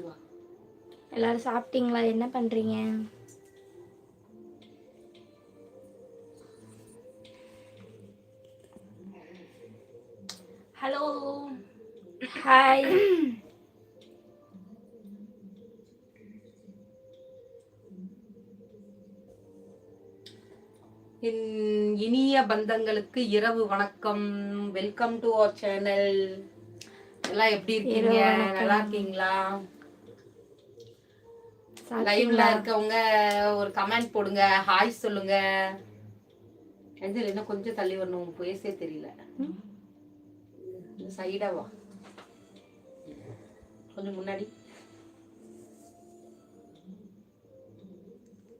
சிவா. எல்லாரும் சாப்பிட்டீங்களா? என்ன பண்றீங்க? Hello, hi. இனிய பந்தங்களுக்கு இரவு வணக்கம். Welcome to our channel. எல்லாம் எப்படி இருக்கீங்க? நல்லா இருக்கீங்களா? லைவ்ல இருக்கவங்க ஒரு கமெண்ட் போடுங்க, ஹாய் சொல்லுங்க. என்ன கொஞ்சம் தள்ளி வரணும், பேசே தெரியல. சைடா வா, கொஞ்சம் முன்னாடி.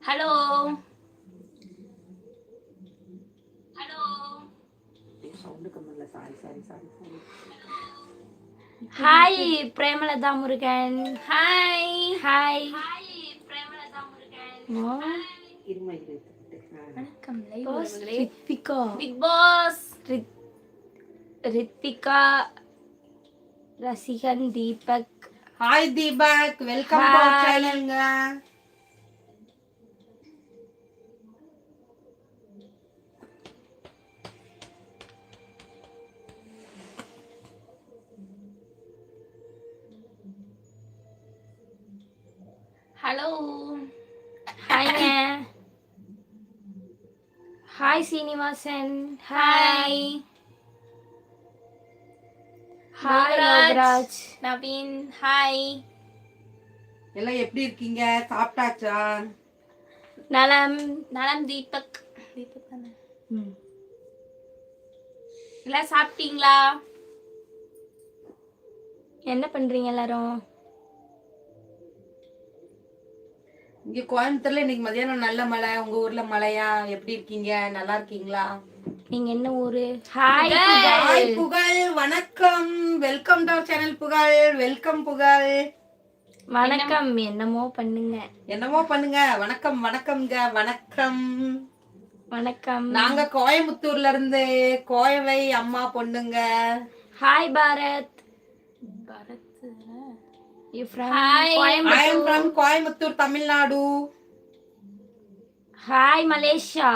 ஹலோ ஹலோ, சவுண்ட் கம்மல. Sorry sorry sorry sorry. Hi Premalatha Murugan. Hi hi hi Premalatha Murugan. இருமை வணக்கம் லைவ் உறவுகளே. ரித்திகா, பிக் பாஸ், ரித்திகா, ரசிகன் Deepak. Hi Deepak, welcome to our சேனல்ங்க. ஹலோ, ஹாய்ங்க. Hi Srinivasan. Hi hi Logaraj. Naveen. Hi, எல்லாம் எப்படி இருக்கீங்க? சாப்பிட்டாச்சா? நலம் நலம். தீபக் தானே. எல்லாம் சாப்பிட்டீங்களா? என்ன பண்றீங்க எல்லாரும்? இங்க கோயம்புத்தூர்ல இன்னைக்கு மதியானம் நல்ல மழை. உங்க ஊர்ல மழையா? எப்படி இருக்கீங்க? நல்லா இருக்கீங்களா? நீங்க என்ன ஊரு? ஹாய் ஹாய் புகழ், வணக்கம். வெல்கம் டு சேனல் புகழ். வெல்கம் புகழ். வணக்கம். என்னமோ பண்ணுங்க. என்னமோ பண்ணுங்க. வணக்கம் வணக்கம்ங்க. வணக்கம் வணக்கம். நாங்க கோயம்புத்தூர்ல இருந்து கோயவை அம்மா பொண்ணுங்க. Hi Bharath. Bharat. You from I am Coimbatore? from Coimbatore, Tamil Nadu. Hi Malaysia.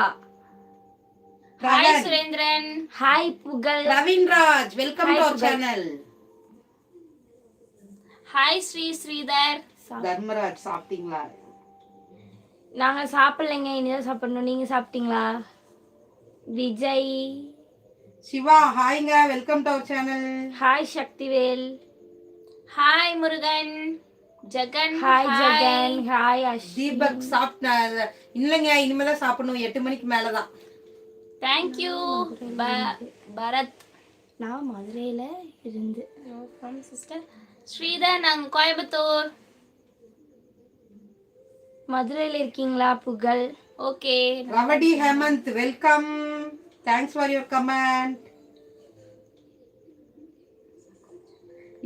Hi Surendran. Hi Pugal. Ravin Raj, welcome Hi, to our Pugal. channel. Hi Sridhar. Dharmaraj, சாப்பிட்டீங்களா? நாங்க சாப்பிடலைங்க, இனிதான் சாப்பிடணும். நீங்க சாப்பிட்டீங்களா? விஜய். சிவா, ஹாய்ங்க, welcome to our channel. Hi Sakthivel. Hi Murugan. Jegan. Hi Jegan. Hi Ashwin. Deepak சாப்பிட்ட இல்லைங்க, இனிமேதான் சாப்பிடணும். 8 மணிக்கு மேலதான். Thank you Bharath. நான் மதுரையில இருந்து. From sister Sridhar. நாங்க கோயம்புத்தூர். மதுரையில இருக்கீங்களா Pugazh? Okay. Rowdy Hemanth, welcome. Thanks for your comment.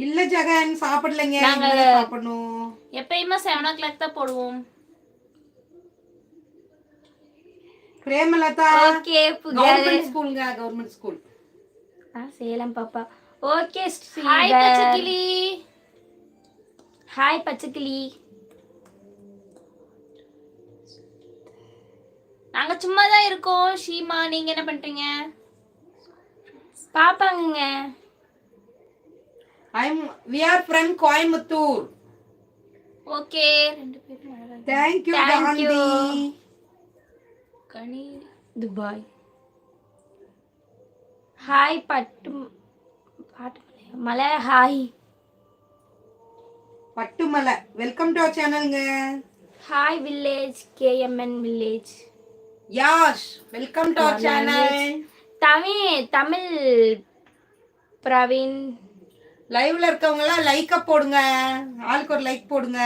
இல்ல ஜெகன், சாப்பிடலைங்க, இனிமேதான் சாப்பிடணும். எப்பயுமே 7 o'clock தான் போடுவோம். பிரேமலதா. ஓகே புகழ். கவர்மெண்ட் ஸ்கூல்ங்க, கவர்மெண்ட் ஸ்கூல். சேலம் பாப்பா. ஓகே ஸ்ரீதர். ஹாய் பச்சைக்கிளி. ஹாய் பச்சைக்கிளி. நாங்க சும்மா தான் இருக்கோம். ஷீமா, நீங்க என்ன பண்றீங்க? பாப்பாங்க. We are from Coimbatore. Okay. ரெண்டு பேரும். Thank you Gandhi. Ghani. Dubai. Hi Pattu Malai. Hi Pattumalai, welcome to our சேனல்ங்க. Hi village. KMN village. Yash, welcome to our channel. Tamil Praveen. லைவ்ல இருக்கவங்க எல்லாம் லைக்க போடுங்க. ஆளுக்கு ஒரு லைக் போடுங்க.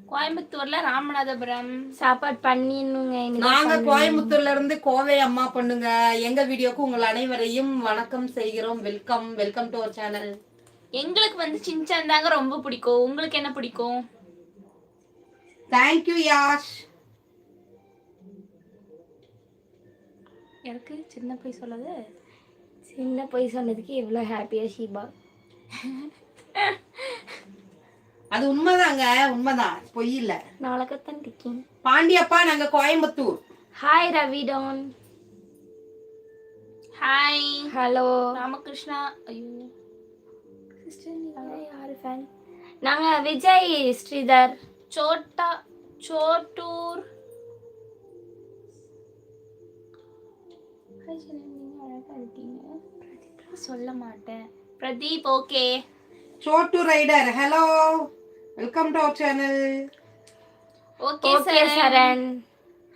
கோயம்புத்தூர்ல ராமநாதபுரம். சாப்பாடு பண்ணிடணுங்க. நாங்க கோயம்புத்தூர்ல இருந்து கோவை அம்மா பொண்ணுங்க. எங்க வீடியோக்கு உங்கள் அனைவரையும் வணக்கம் செய்கிறோம். Welcome, welcome to our channel. எங்களுக்கு வந்து சின்சான் தாங்க ரொம்ப பிடிக்கும். உங்களுக்கு என்ன பிடிக்கும்? Thank you Yash. எனக்கு சின்ன போய் சொல்லாது. சின்ன போய் சொன்னதுக்கு எவ்வளோ ஹாப்பியா ஷீபா. அது உண்மைதாங்க, உண்மைதான், பொய் இல்ல. நான் அழகத்தான் இருக்கேன். பாண்டியப்பா, நாங்க Coimbatore. Hi Ravidan. Hi. Hello Ramakrishna. ஐயோ சிஸ்டர், நீங்க யாரு ஃபேன்? நாங்க விஜய் ஸ்ரீதர். சோட்டூர். சொல்ல மாட்டேன். Pradeep. Okay. Chottur rider. Hello, welcome to our channel. Okay Saran.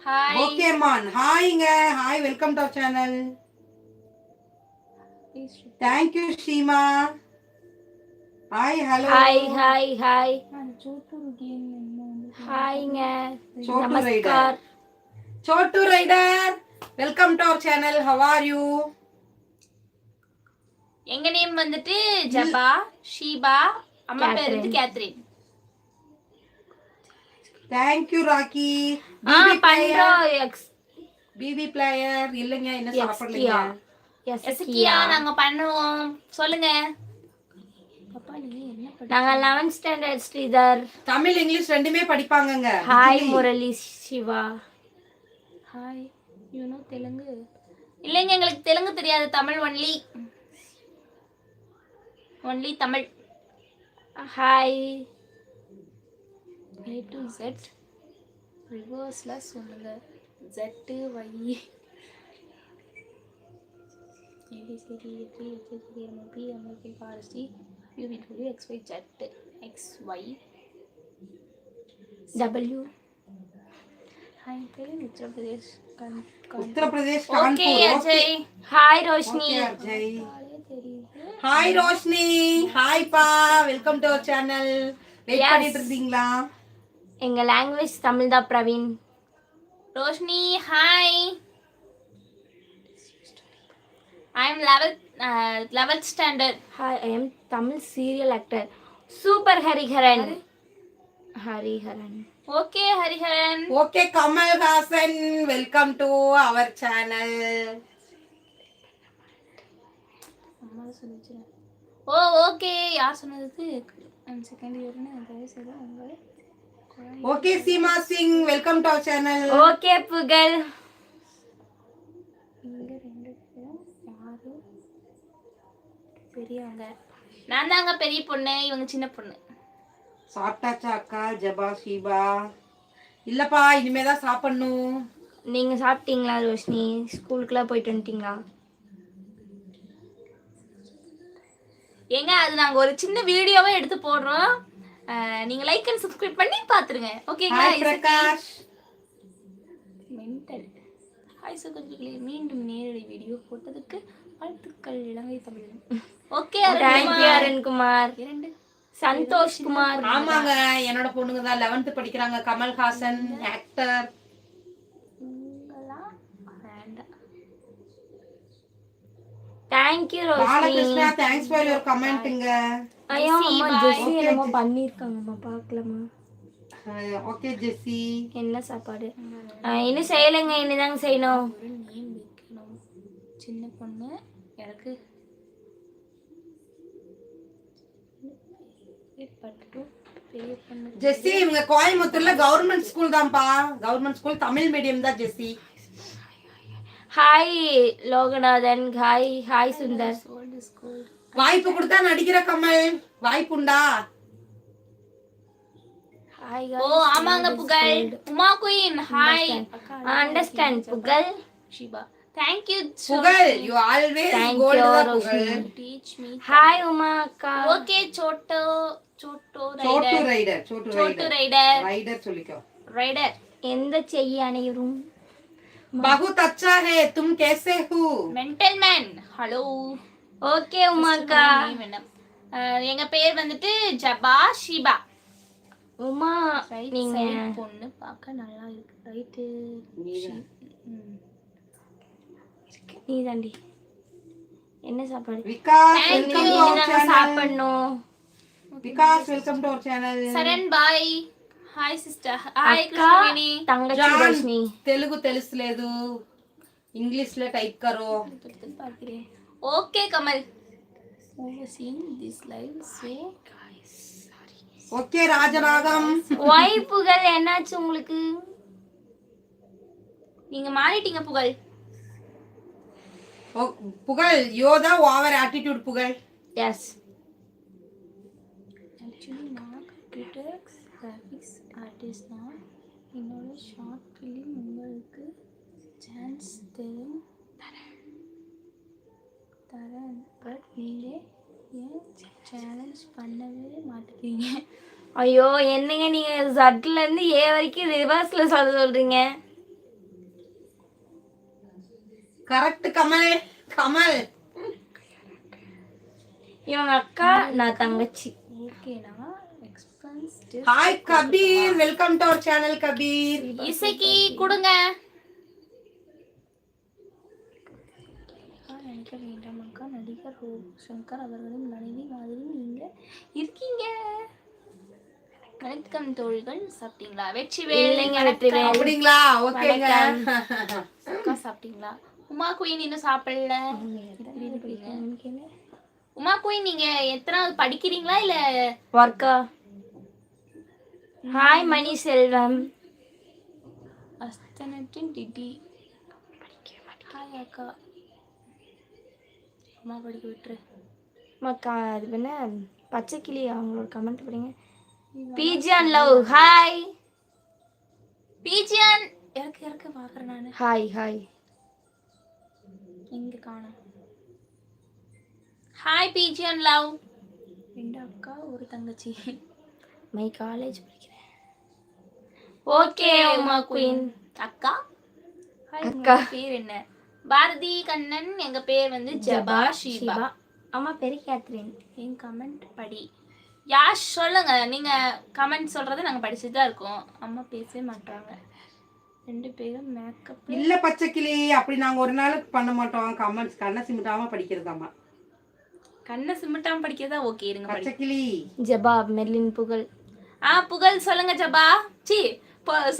Hi. Okay man. ஹாய்ங்க. Hi, welcome to our channel. Thank you Sheema. Hi. Hello. Hi. ஹாய்ங்க. நமஸ்கார். Chottur rider, welcome to our channel. How are you? எங்க name வந்துட்டு ஜபா, ஷீபா. அம்மா பேர் வந்து கேத்ரின். Thank you Rocky. பிபி player இல்லங்க, என்ன சாப்பிடலங்க. எஸ்கியா நாங்க பண்ணுவோம். சொல்லுங்க. நாங்க 11th standard Sridhar. Tamil English ரெண்டுமே படிப்பாங்கங்க. Hi Murali Siva. Hi. You know Telugu? இல்லங்க, எங்களுக்கு தெலுங்கு தெரியாது. Tamil only Tamil. Hi. A to Z ரிவர்ஸ்ல சொல்லுங்க. Z Y ABCD FGHHMP MLP RST UVW XYZ XY W. Hi तेरे Uttar Pradesh Kanpur. Okay Ajay. Hi Roshni. Ajay. Hi Roshni. Hi पा, welcome to our channel. Wait பண்ணிட்டு இருக்கீங்களா? எங்க லாங்குவேஜ் தமிழ் தான் Praveen. Roshini hi. I am 11th standard. Hi, I am Tamil serial actor. Super Hariharan. Okay Hariharan. Okay Kamal Hassan, welcome to our channel. அம்மா சொல்லுச்சு. ஓ okay, யார் சொன்னது? Second இயர்னு தயவு செய்து உங்களை. Okay Seema Singh, welcome to our channel. Okay Pugazh. இங்க ரெண்டு பேரும் யாரு பெரியவங்க? நான் தாங்க பெரிய பொண்ணு, இவங்க சின்ன பொண்ணு. சாப்பிட்டாச்சா அக்கா? ஜபா ஷீபா இல்லப்பா, இனிமே தான் சாப்பிடணும். நீங்க சாப்பிட்டீங்களா ரோஷினி? ஸ்கூலுக்குலாம் போயிட்டு வந்துட்டீங்களா? ஏங்க, அது நாங்க ஒரு சின்ன வீடியோவே எடுத்து போடுறோம். நீங்க லைக் அண்ட் சப்ஸ்கிரைப் பண்ணி பாத்துருங்க. ஓகேங்களா? பிரகாஷ் மென்டல். ஹாய் சகோதரிகளே, மீண்டும் நேரடி வீடியோ போட்டதுக்கு வாழ்த்துக்கள் இலங்கை Tamil. Okay thank you Arunkumar. இரண்டு சந்தோஷ் குமார். ஆமாங்க, என்னோட பொண்ணுங்க தான் 11th படிக்கறாங்க. Kamal Haasan actor. Thank you Roshini. Balakrishna, thanks for your commenting. ஐயோ அம்மா ஜெசி என்னமோ பண்ணிருக்காங்கம்மா, பார்க்கலாமா? ஓகே ஜெசி. என்ன சாப்பாடு? இன்னும் செய்யலைங்க, இனிதாங்க செய்யணும். ஒரு நேம் வைக்கணும். சின்ன பொண்ணு எனக்கு பெரிய பொண்ணு ஜெசி. இவங்க கோயம்புத்தூர்ல கவர்மெண்ட் ஸ்கூல் தான்ப்பா. கவர்மெண்ட் ஸ்கூல் தமிழ் மீடியம் தான் ஜெசி. ஹாய் லோகநாதன். ஹாய் சுந்தர். வாய்ப்பு கொடுத்தா நடிக்கிற கமல், வாய்ப்புண்டா? ஹாய் ஓ ஆமாங்க புகழ். Uma queen hi. அண்டர்ஸ்டாண்ட் புகழ். ஷிபா thank you புகழ், you always gold da புகழ். teach me. ஹாய் உமா அக்கா. Okay Chhotu rider rider சொல்லிக்கோ. Rider எந்த செய்ய அனைவரும் बहुत अच्छा है, तुम कैसे हो? Mental man. Hello. Okay Uma அக்கா. எங்க பேர் வந்துட்டு ஜபா ஷீபா. உமா நீங்க பொண்ணு பார்க்க நல்லா இருக்கு. ரைட் நீ தாண்டி. என்ன சாப்பாடு? Vikas welcome to our channel. சாப்பிடணும். Vikas welcome to our channel. Saran bhai. Hi sister. Hi Krishnaveni. తంగచి రోషిని. తెలుగు తెలుసులేదు, ఇంగ్లీష్ లో టైప్ करो. Okay Kamal. Overseeing this live, so guys sorry. Okay ராஜநாகம். ஒய் புகழ் என்னாச்சு உங்களுக்கு? நீங்க மாறிட்டீங்க புகழ். புகழ் யோதா over attitude Pugazh. Yes. Actually நான் கம்ப்யூட்டர் கிராஃபிக்ஸ் ஆர்டிஸ்ட் தான். என்னோட ஷார்ட் ஃபிலிம் உங்களுக்கு சான்ஸ் தரேன். பட் நீங்கள் ஏன் சேலஞ்ச் பண்ணவே மாட்டேங்கிறீங்க? ஐயோ என்னங்க நீங்க ஜட்ல இருந்து ஏ வரைக்கும் ரிவர்ஸ்ல சொல்றீங்க. கரெக்ட் கமல். கமல் இவங்க அக்கா, நான் தங்கச்சி. ஓகேனா expense. Hi Kabir, welcome to our channel Kabir. இசைக்கு கொடுங்க. நினைக்க வேண்டாம் அக்கா, நடிகர் சங்கர் அவர்களின் மனைவி மாதிரி நீங்க இருக்கீங்க. வணக்கம் தோழிகள், சாப்பிட்டீங்களா? இல்லைங்க, வெற்றிவேல். அப்படிங்களா? ஓகேங்க. அக்கா சாப்பிட்டீங்களா? உமா குயின் இன்னும் சாப்பிடல. உமா குயின் நீங்க எத்தனாவது படிக்கிறீங்களா இல்ல ஒர்க்கா? ஹாய் மணி செல்வம். அஸ்தனத்தின் டிடி. ஹாய் அக்கா. அம்மா படிக்க விட்டுரு. மக்கா அது என்ன பச்சை கிளி அவங்களோட கமெண்ட் படிங்க. Pigeon love hi. பிஜியான் இறக்க பாக்குறேன் நானு. Hi hi. எங்க காணோம்? Hi pigeon love. 2 அக்கா ஒரு தங்கச்சி. மை காலேஜ் படிக்கிறேன். Okay Uma queen. அக்கா ஹாய். அக்கா. உங்க பேர் என்ன? பாரதி கண்ணன். எங்க பேர் வந்து ஜபா ஷீபா. அம்மா பேரு கேத்ரின். என் கமெண்ட் படி. யாஷ் சொல்லுங்க. நீங்க கமெண்ட் சொல்றதை நாங்க படிச்சுட்டு தான் இருக்கோம். அம்மா பேசவே மாட்டாங்க. 2 பேரும் மேக்கப் இல்ல பச்சைக்கிளி, அப்படி நாங்க ஒரு நாளுக்கு பண்ண மாட்டோம். கமெண்ட்ஸ் கண்ணை சிமிட்டாம படிக்கிறதாமா. கண்ணை சிமிட்டாம படிக்கிறதா? ஓகே இருங்க படி. பச்சைக்கிளி. ஜபா மெர்லின் புகழ். புகழ் சொல்லுங்க ஜபா. சி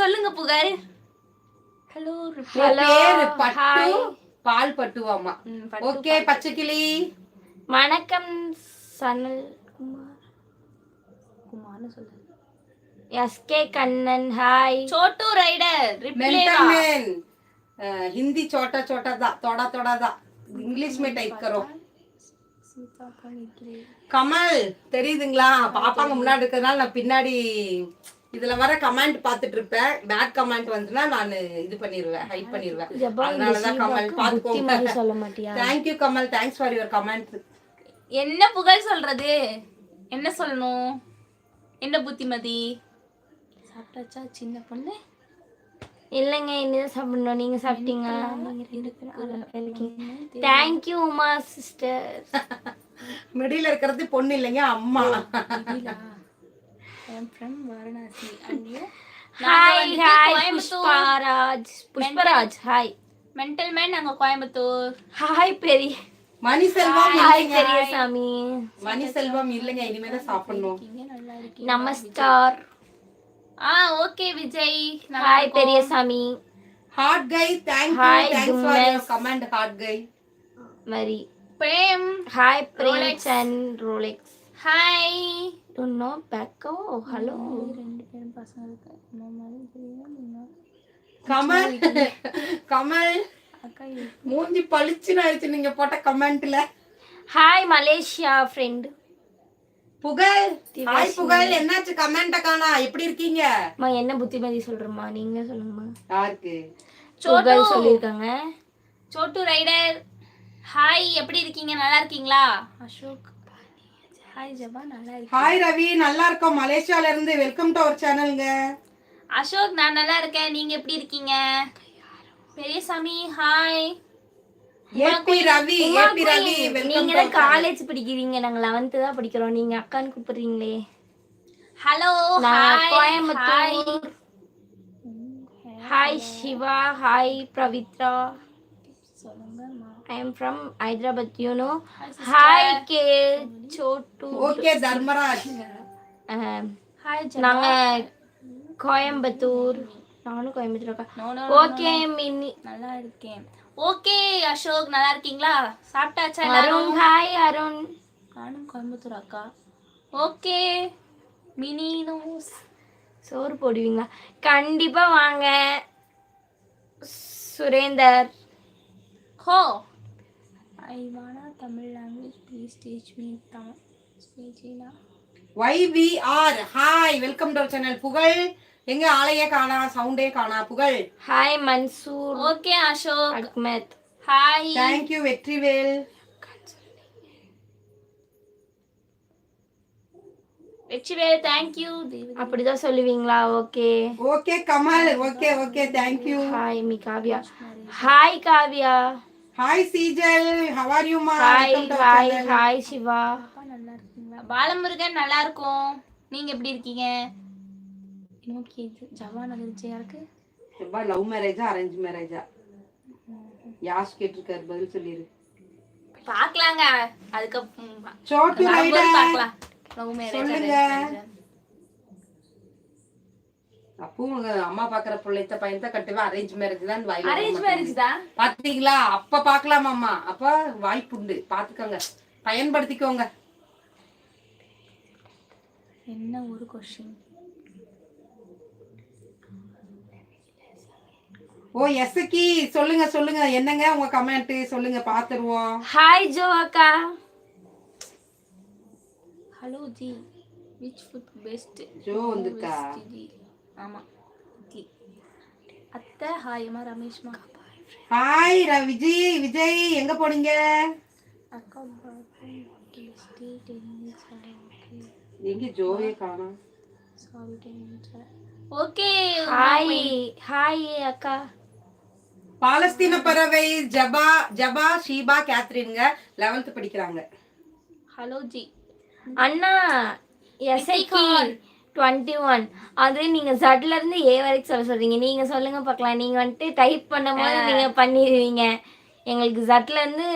சொல்லுங்க புகழ். ஹலோ. பேரு பட்டு, பால் பட்டுவாமா. பட்டு, ஓகே பச்சைக்கிளி. வணக்கம் சனல் குமார்னு சொல்லு. SK Kannan hi. Chhotu rider reply mental man Hindi छोटा छोटा दा थोड़ा थोड़ा दा इंग्लिश में टाइप करो. சீதா பண்ணிக்கிறேன். கமல் தெரியுதுங்களா? பாப்பாங்க முன்னாடி இருக்கிறதுனால நான் பின்னாடி இதுல வர கமெண்ட் பாத்துட்டு இருப்பேன். பேட் கமெண்ட் வந்துனா நான் இது பண்ணிடுவேன், ஹைட் பண்ணிடுவேன். அதனாலதான் கமல் பாத்துக்கோங்க. சொல்ல மாட்டியா? Thank you Kamal, thanks for your comment. என்ன புகழ் சொல்றது? என்ன சொல்லணும்? என்ன புத்திமதி? சாப்பிட்டாச்சா சின்ன பொண்ணு? இல்லைங்க இனிதான் சாப்பிடணும். நீங்க சாப்பிட்டீங்க? Thank you Uma sister. மிடில் இருக்கிறது பொண்ணு இல்லைங்க, அம்மா. I'm from Varanasi and you? Hi hi Pushparaj. Pushparaj hi. Mental man நாங்க கோயம்புத்தூர். ஹாய் பெரிய மணி செல்வம் ஹாய் இல்லைங்க. பெரியசாமி. மணி செல்வம் இல்லைங்க, இனிமே தான் சாப்பிடணும். நீங்க நல்லா இருக்கீங்க. நமஸ்கார். Okay Vijay. Hi Periyasamy. Hot guy, thank you, Hi, thanks for your Gumesh. Comment hot guy. Mari. Prem. Hi Premson Rolex. Hi. No பேக்கோ ஹலோ. 2 பேரும் பசங்களுக்கு அம்மா மாதிரி தெரியும். கமல் கமல் அக்கா மூஞ்சி பளிச்சுன்னு ஆயிடுச்சு நீங்க போட்ட கமெண்ட்ல. Hi Malaysia friend. புகழ். ஹாய் புகழ், என்னாச்சு கமெண்ட காணா? எப்படி இருக்கீங்க? அம்மா என்ன புத்திமதி சொல்றமா? நீங்க சொல்லுங்கம்மா. யாருக்கு? புகழ் சொல்லிருக்காங்க. Chhotu rider hi. எப்படி இருக்கீங்க? நல்லா இருக்கீங்களா? அசோக் ஹாய் ஜபா. நல்லா இருக்கேன். ஹாய் ரவி, நல்லா இருக்கோம் மலேசியால இருந்து. வெல்கம் டு அவர் சேனல்ங்க. அசோக் நான் நல்லா இருக்கேன். நீங்க எப்படி இருக்கீங்க? Periyasamy hi. AP Ravi, AP Ravi welcome நீங்க டு தான் காலேஜ் படிக்கிறீங்க, நாங்க 11th தான் படிக்கிறோம். நீங்க அக்கான்னு கூப்பிடுறீங்களே. ஹலோ. நான் hi Coimbatore. Hi Siva. Hi Pavithra. சொல்லுங்கம்மா. I am from Hyderabad, you know. Hi K Chotu. Okay Dharmaraj. Hi நாங்க கோயம்புத்தூர். நானும் Coimbatore. No no. Okay Mini. நல்லா இருக்கேன். ஓகே அசோக் நல்லா இருக்கீங்களா? சாப்பிட்டாச்சா அருண். எல்லாரும்? ஹாய் அருண். நானும் கோயம்புத்தூர் அக்கா. ஓகே மினி நோஸ். சோறு போடுவீங்களா? கண்டிப்பா வாங்க Surender. Oh I wanna Tamil language please teach me Tamil ஸ்பீச்சினா. YVR hi welcome to channel. Pugazh எங்க ஆளையே காணா, சவுண்டே காணா. Pugazh hi Mansoor okay Ashok. Ahmed. Hi thank you Vetrivel. Vetrivel thank you. அப்படிதான் சொல்லுவீங்களா? Okay okay Kamal. Okay okay thank you. Hi me Kavya. Hi Kavya. Hi Sejal how are you மா? Hi welcome to hi channel. Hi Siva. அப்பா நல்லா இருக்கீங்களா? பாலமுருகன் நல்லா இருக்கும். நீங்க எப்படி இருக்கீங்க? நோக்கி ஜவான் வந்துருச்சு யாருக்கு? எப்பா லவ் மேரேஜா அரேஞ்ச் மேரேஜா? யாஷ் கேட்டிருக்காரு, பதில் சொல்லிரு. பார்க்கலாங்க. அதுக்கு சோட்டு வரும்போது ரைடர் பார்க்கலாம். லவ் மேரேஜ் சொல்லுங்க. அப்போ உங்க அம்மா பாக்குற பிள்ளைத்த பையன் கட்டுவா அரேஞ்ச் மேரேஜ் தான் வாயில. அரேஞ்ச் மேரேஜ் தான். பாத்தீங்களா? அப்ப பாக்கலாமாம்மா. அப்ப வாய்ப்புண்டு, பாத்துக்கோங்க, பயன்படுத்திக்கோங்க. என்ன ஒரு क्वेश्चन? ஓ எஸ்கி சொல்லுங்க சொல்லுங்க, என்னங்க உங்க கமெண்ட் சொல்லுங்க, பாத்துருவோம். ஹாய் ஜோ அக்கா. Hello G which food best? Joe வந்திருக்கா? ஆமா இட்லி. அத்தை ஹாய் அம்மா ரமேஷ்மா. ஹாய் விஜய். விஜய் எங்க போனீங்க? அக்கா ஸ்டே 10 minutes. எங்க ஜோவே காணோம். Sorry 10 minutes. Okay hi hi அக்கா. பாலஸ்தீன பறவை ஜபா ஷீபா கேத்ரின்ங்க 11th படிக்கிறாங்க. ஹலோ ஜி. அண்ணா எஸ்ஐக்கு 21. அது நீங்க ஜட்ல இருந்து ஏ வரைக்கும் சொல்ல சொல்றீங்க. நீங்க சொல்லுங்க பார்க்கலாம். நீங்க வந்துட்டு டைப் பண்ணும்போது நீங்க பண்ணிடுவீங்க. எங்களுக்கு ஜட்ல இருந்து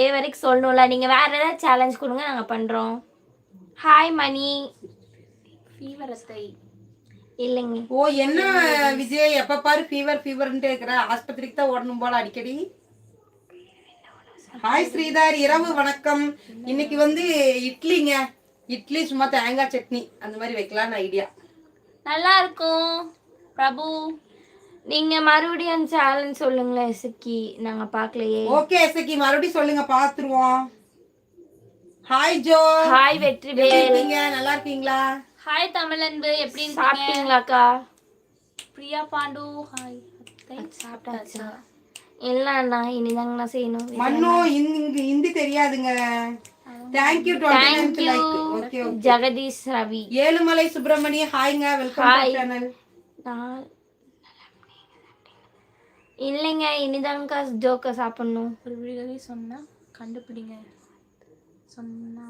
ஏ வரைக்கும் சொல்லணும்ல. நீங்க வேற ஏதாவது சேலஞ்ச் கொடுங்க, நாங்க பண்றோம். ஹாய் மணி. ஃபீவர் அத்தை. இல்லைங்க. ஓ என்ன விஜய் எப்ப பாரு ஃபீவர்ன்ட்டு இருக்கிற, ஆஸ்பத்திரிக்கு தான் ஓடணும் போல அடிக்கடி. ஹாய் ஸ்ரீதர் இரவு வணக்கம். இன்னைக்கு வந்து இட்லிங்க. இட்லி சும்மா தேங்காய் சட்னி அந்த மாதிரி வைக்கலாம்னு ஐடியா. நல்லா இருக்கும் பிரபு. நீங்க மறுபடியும் சேலஞ்ச் சொல்லுங்களேன் எஸ்கி, நாங்க பார்க்கலையே. ஓகே எஸ்கி மறுபடியும் சொல்லுங்க, பாத்துருவோம். Hi Jo. ஹாய் வெற்றிவேல். இருக்கீங்க? நல்லா இருக்கீங்களா? ஹாய் தமிழன்பு எப்படி இருக்கீங்க? சாப்பிட்டீங்களாக்கா? பிரியா பாண்டு ஹாய். அத்தை சாப்பிட்டாச்சா? இல்ல அண்ணா, இனிதாங்கண்ணா செய்யணும். மண்ணு ஹிந்தி தெரியாதுங்க. Thank you 29th like. Okay okay. Jagadish Ravi. Ezhumalai Subramani ஹாய்ங்க, வெல்கம் டு சேனல். இல்லைங்க, இனிதாங்கக்கா ஜோக்க சாப்பிடணும். ஒரு விடுகதை சொன்னா கண்டுபிடிங்க. சொன்னா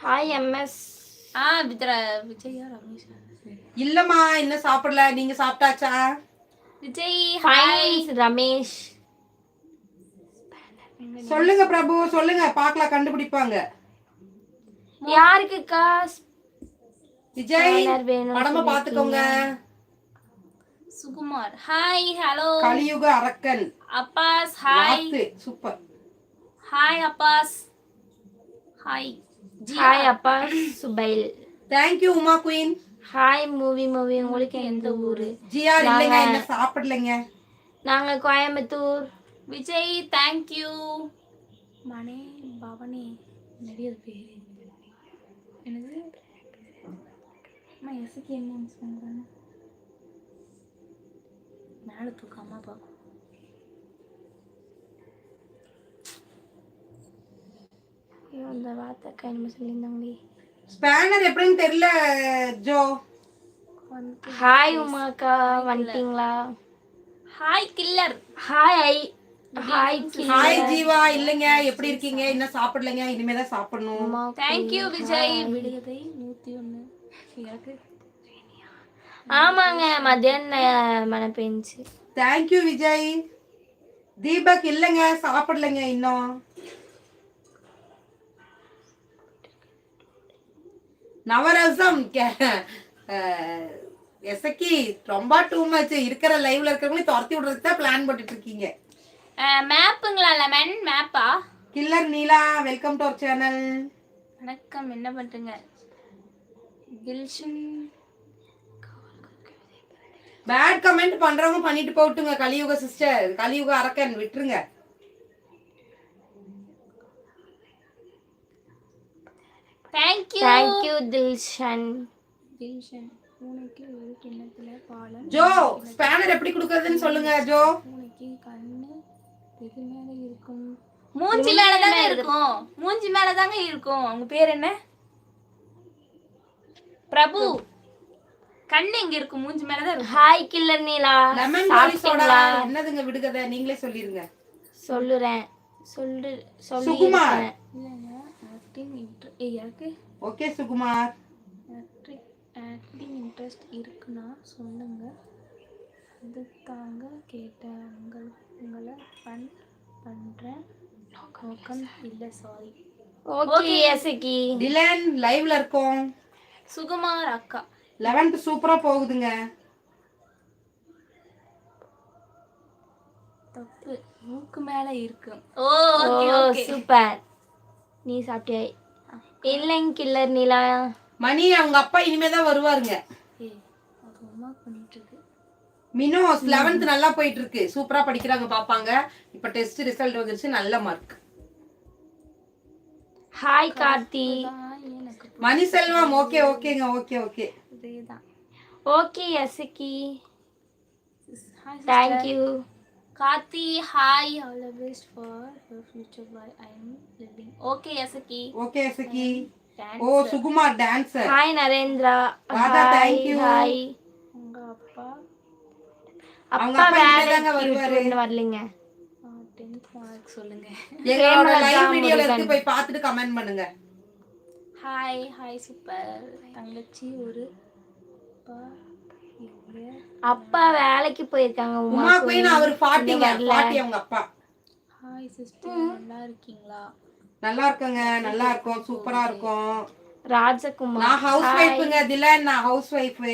ஹாய் எம்எஸ். விஜயா ரமேஷ். இல்லம்மா இன்னும் சாப்பிடல, நீங்க சாப்பிட்டாச்சா? விஜய் ஹாய் ரமேஷ். சொல்லுங்க பிரபு சொல்லுங்க, பார்க்கலாம், கண்டுபிடிப்பாங்க. யாருக்குக்கா விஜய் வேணும்? படமா பாத்துக்கோங்க. சுகுமார் ஹாய். ஹலோ கலியுக அரக்கன். Abbas hi. Super. Hi Abbas. Hi hi அப்பா Subail. Thank you Uma queen. Hi movie உங்களுக்கு எந்த ஊரு? ஜிஆர் இல்லைங்க, என்ன சாப்பிடலைங்க. நாங்க கோயம்புத்தூர். Vijay thank you. மனே பவனே நிறைய பேர் என்னது அம்மா எஸ்க்கு என்ன மிஸ் பண்ணுறாங்க? மேலே தூக்காம பார்க்கும். அந்த வார்த்தை கைமா சொல்லியிருந்தாங்களே. ஸ்பேனர் எப்படின்னு தெரியல ஜோ. ஹாய் உமாக்கா வந்துட்டீங்களா? Hi killer. Hi hi hi Jeeva இல்லைங்க, எப்படி இருக்கீங்க? இன்னும் சாப்பிடலைங்க, இனிமே தான் சாப்பிடணும். Thank you Vijay. விடுகதை 101 எனக்கு. ஆமாங்க மத்தியானம் மழை பெஞ்சு. Thank you Vijay. தீபக் இல்லைங்க, சாப்பிடலைங்க இன்னும். நவரசம் எசக்கி ரொம்ப டூ மச். இருக்கிற லைவ்ல இருக்கிறவங்களே துரத்தி விடுறதுக்கு தான் பிளான் போட்டுட்டு இருக்கீங்க. மேப்புங்களா? லெமன் மேப்பா? Killer Neela welcome to our channel. வணக்கம், என்ன பண்றீங்க? தில்ஷன் பேட் கமெண்ட் பண்றவங்க பண்ணிட்டு போட்டுங்க. கலியுக சிஸ்டர், கலியுக அரக்கன் விட்டுருங்க. தேங்க்யூ தில்ஷன். பூனைக்கு ஒரு கிண்ணத்துல பாலம், ஜோ ஸ்பேனர் எப்படி கொடுக்கறதுன்னு சொல்லுங்க ஜோ. பூனைக்கு கண்ணு எது மேல இருக்கும்? மூஞ்சி மேல தாங்க இருக்கும். மூஞ்சி மேல தாங்க இருக்கும். அவங்க பேர் என்ன? பிரபு. கண்ணு எங்க இருக்கும்? மூஞ்சி மேல தான் இருக்கும். ஹாய் கில்லர் நீலா. லெமன் கோலி சோடா என்னதுங்க விடுகதை? நீங்களே சொல்லிருங்க. சொல்லுறேன். சுகுமார். இல்லங்க ஆக்டிங் எனக்கு ஓகே சுகுமார். ஆக்டிங் இன்ட்ரெஸ்ட் இருக்குன்னா சொல்லுங்க. அதுதாங்க கேட்டேன். உங்களை பண்றேன். நோக்கம் இல்ல, சாரி. ஓகே எசக்கி. டிலன் லைவ்ல இருக்கோம். சுகுமார் அக்கா 11th சூப்பரா போகுதுங்க. தப்பு மூக்கு மேல இருக்கு. ஓ சூப்பர். நீ சாப்பிட்டியா? இல்லைங்க கில்லர் நீலா. மணி அவங்க அப்பா இனிமே தான் வருவாருங்க. அது அம்மா பண்ணிட்டு இருக்கு. மினோஸ் 11th நல்லா போயிட்டு இருக்கு. சூப்பரா படிக்கிறாங்க பாப்பாங்க. இப்ப டெஸ்ட் ரிசல்ட் வந்துருச்சு, நல்ல மார்க். ஹாய் கார்த்தி. எனக்கு மணி செல்வம் ஓகே ஓகேங்க. ஓகே ஓகே இதேதான். Okay Esakki. Hi thank you. Karthi hi. All the best for your future bye. I am living. Okay Esakki. Okay Sakhi. Oh Sukumar dancer. Hi Narendra. Radha thank you. Hi. உங்க அப்பா அப்பா வேலைக்கு வருவாரு. வரலங்க. 10th மார்க் சொல்லுங்க. எங்களோட லைவ் வீடியோல இருக்கு, போய் பார்த்துட்டு கமெண்ட் பண்ணுங்க. Hi hi super. தங்கச்சி ஒரு அப்பா இல்ல. அப்பா வேலைக்கு போயிருக்காங்க. உமா குயின் அவர் 40 அவங்க அப்பா. ஹாய் சிஸ்டர், நல்லா இருக்கீங்களா? நல்லா இருக்கங்க. நல்லா இருக்கோம். சூப்பரா இருக்கும். ராஜகுமார். நான் ஹவுஸ் வைஃப்ங்க. திலன் நான் ஹவுஸ் வைஃப்.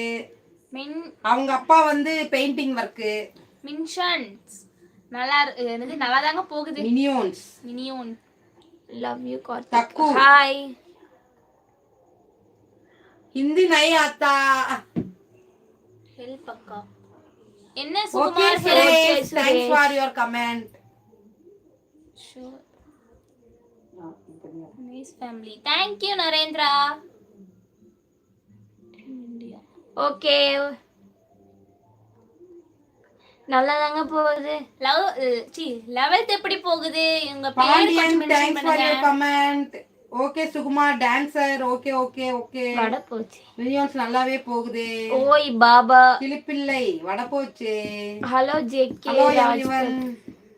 மின் அவங்க அப்பா வந்து பெயிண்டிங் வர்க். மின்ஷன்ஸ் நல்லா என்னது நல்லா தாங்க போகுது. Minions. Minion love you Karthik. தக்கு. ஹாய். हिंदी नहीं आता. ஹெல்ப் அக்கா. என்ன Okay Sukumar Suresh, thanks for your comment. Sure. Nice family. Thank you Narendra. India. Okay. நல்லதாங்க போகுது. லவ் 11th எப்படி போகுது? உங்க பேர் பாண்டியன் கொஞ்சம் மென்ஷன் thanks for பண்ணுங்க. your comment. Okay Sukumar dancer. Okay okay okay. வட போச்சு. மினியோன்ஸ் நல்லாவே போகுது. ஓய் பாபா. கிளிப்பிள்ளை வட போச்சு. Hello JK hello Raj. Everyone.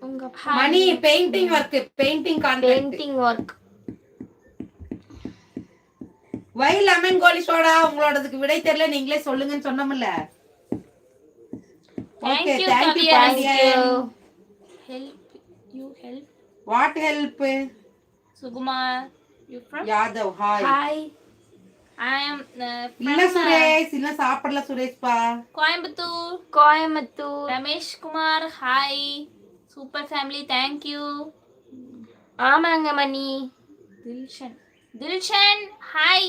உங்க Mani painting work. Painting contract. Painting work. Why lemon goli soda உங்களோடதுக்கு விடை தெரியல, நீங்களே சொல்லுங்கன்னு சொன்னோம்ல. ஓகே Thank you, thank you Kavya. Pandian. Help. What help? Sukumar. You from? Yadav hi. Hi. I am இல்ல சுரேஷ், இல்ல சாப்பிடல சுரேஷ் பா. Coimbatore. Coimbatore. Ramesh Kumar. Hi. Super family. Thank you. ஆமாங்க Mani. Dilshan. Hi.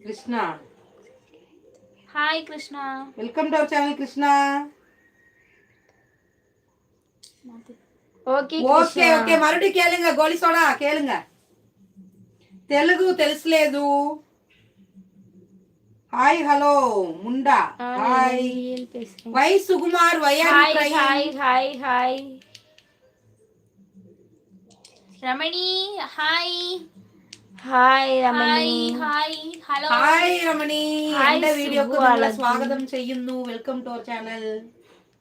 Krishna. Hi Krishna. Welcome to our channel Krishna. Okay okay okay మరుడి కేளுங்க goli soda కేளுங்க. తెలుగు తెలుసులేదు. Hello hi ముండా hi. Why Sukumar why are you trying? Hi hi hi. Ramani. Hi. Hi Ramani. Hi. Hello. Hi Ramani. Hi, എന്റെ വീഡിയോക്ക് സുബു നിങ്ങളെ അളകി. സ്വാഗതം ചെയ്യുന്നു. Welcome to our channel.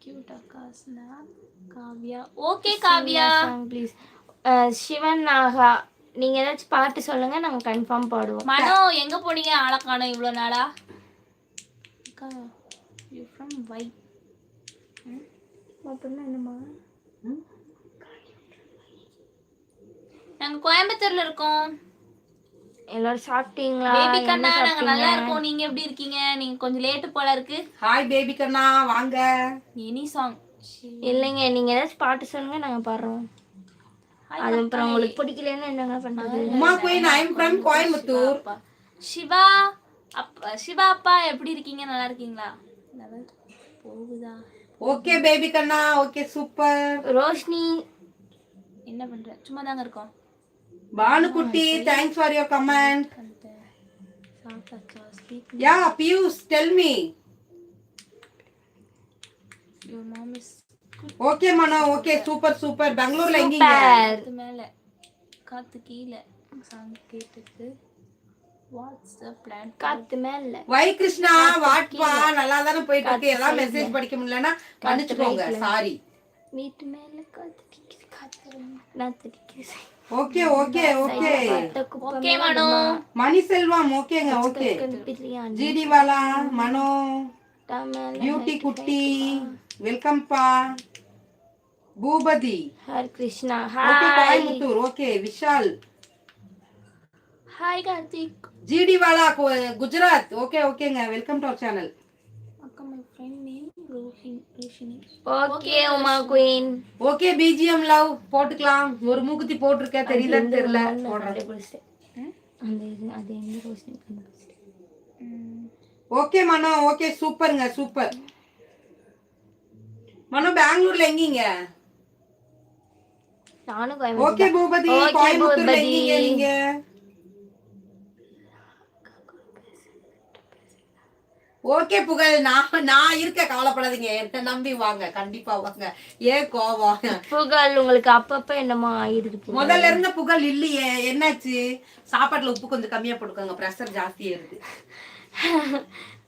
Cute akka snap. Kavya. Okay Kavya. Please. Sivan Naga, நீங்க ஏதாச்சும் பாட்டு சொல்லுங்க, நாங்க கன்ஃபார்ம் பாடுவோம். மனோ எங்க போனீங்க? ஆளை காணோம் இவ்வளோ நாளா. அக்கா யூ ஃப்ரம் வை? அப்படின்னா என்னமா? நாங்க கோயம்புத்தூர்ல இருக்கோம். எல்லாரும் சாப்பிட்டீங்களா? பேபி என்ன கண்ணா நாங்க சாப்பிட்டீங்க? நல்லா இருக்கோம். நீங்க எப்படி இருக்கீங்க? நீங்க கொஞ்சம் லேட் போல இருக்கு. ஹாய் பேபி கண்ணா வாங்க. Any song. இல்லைங்க, நீங்க ஏதாச்சும் பாட்டு சொல்லுங்க, நாங்க பாடுறோம். அது அப்புறம் உங்களுக்கு பிடிக்கலன்னா என்னங்க பண்றது? Uma queen I am from Coimbatore. Siva Siva அப்பா எப்படி இருக்கீங்க? நல்லா இருக்கீங்களா? லெவல் போகுதா? ஓகே பேபி கண்ணா, ஓகே சூப்பர். ரோஷினி என்ன பண்ற? சும்மா தாங்க இருக்கோம். பானுக்குட்டி, தேங்க்ஸ் ஃபார் யுவர் கமெண்ட். சாப்பிட்டாச்சா? ஸ்பீக் யா Piyush, tell me. Your mom is okay Mano, okay super super. பெங்களூர்ல எங்கீங்க? காத்து மேல காத்து கீழே சாங் கேட்டுட்டு வாட்ஸ் த பிளான்? காத்து மேல வை கிருஷ்ணா, வாட்பா நல்லா தானே போயிட்டு இருக்கு. எல்லாம் மெசேஜ் படிக்க முடியலன்னா மன்னிச்சுக்கோங்க, சாரி. வீட்டு மேல காத்து கிக்கிது, காத்து நாத்து கிக்கிது. Okay okay okay okay Mano. Mani Selvam, ஓகேங்க ஓகே. பிரியாணி ஜிடி வாலா, மனோ, மேல பியூட்டி குட்டி, வெல்கம் பா. Boopathi, Har Krishna okay. Hi. Coimbatore, okay. Vishal, hi Karthik. GD வாலா, குஜராத், ஓகே ஓகேங்க. Welcome to our channel. அக்கா my friend name Roshini. Okay Uma queen. Okay BGM love போட்டுக்கலாம். ஒரு மூக்குத்தி போட்டிருக்க, தெரியலன்னு தெரியல. கண்டுபிடிச்சிட்டேன். அந்த இது அது எந்த ரோஷினி கண்டுபிடிச்சிட்டேன். ஓகே மனோ, ஓகே சூப்பருங்க சூப்பர். மனோ பெங்களூர்ல எங்கீங்க? நானும் ஓகே கோயம்புத்தூர். பூபதி, Okay, கோயம்புத்தூர்ல பூபதி. எங்கீங்க நீங்க? ஓகே புகழ், நான் இருக்க, கவலைப்படாதீங்க. என்ன நம்பி வாங்க, கண்டிப்பா வாங்க. ஏன் கோவம்? புகழ் உங்களுக்கு அப்பப்ப என்னமோ ஆயிடுது. முதல்ல இருந்த புகழ் இல்லையே, என்னாச்சு? சாப்பாட்டுல உப்பு கொஞ்சம் கம்மியா போட்டுக்கோங்க, பிரஷர் ஜாஸ்தியா இருக்கு.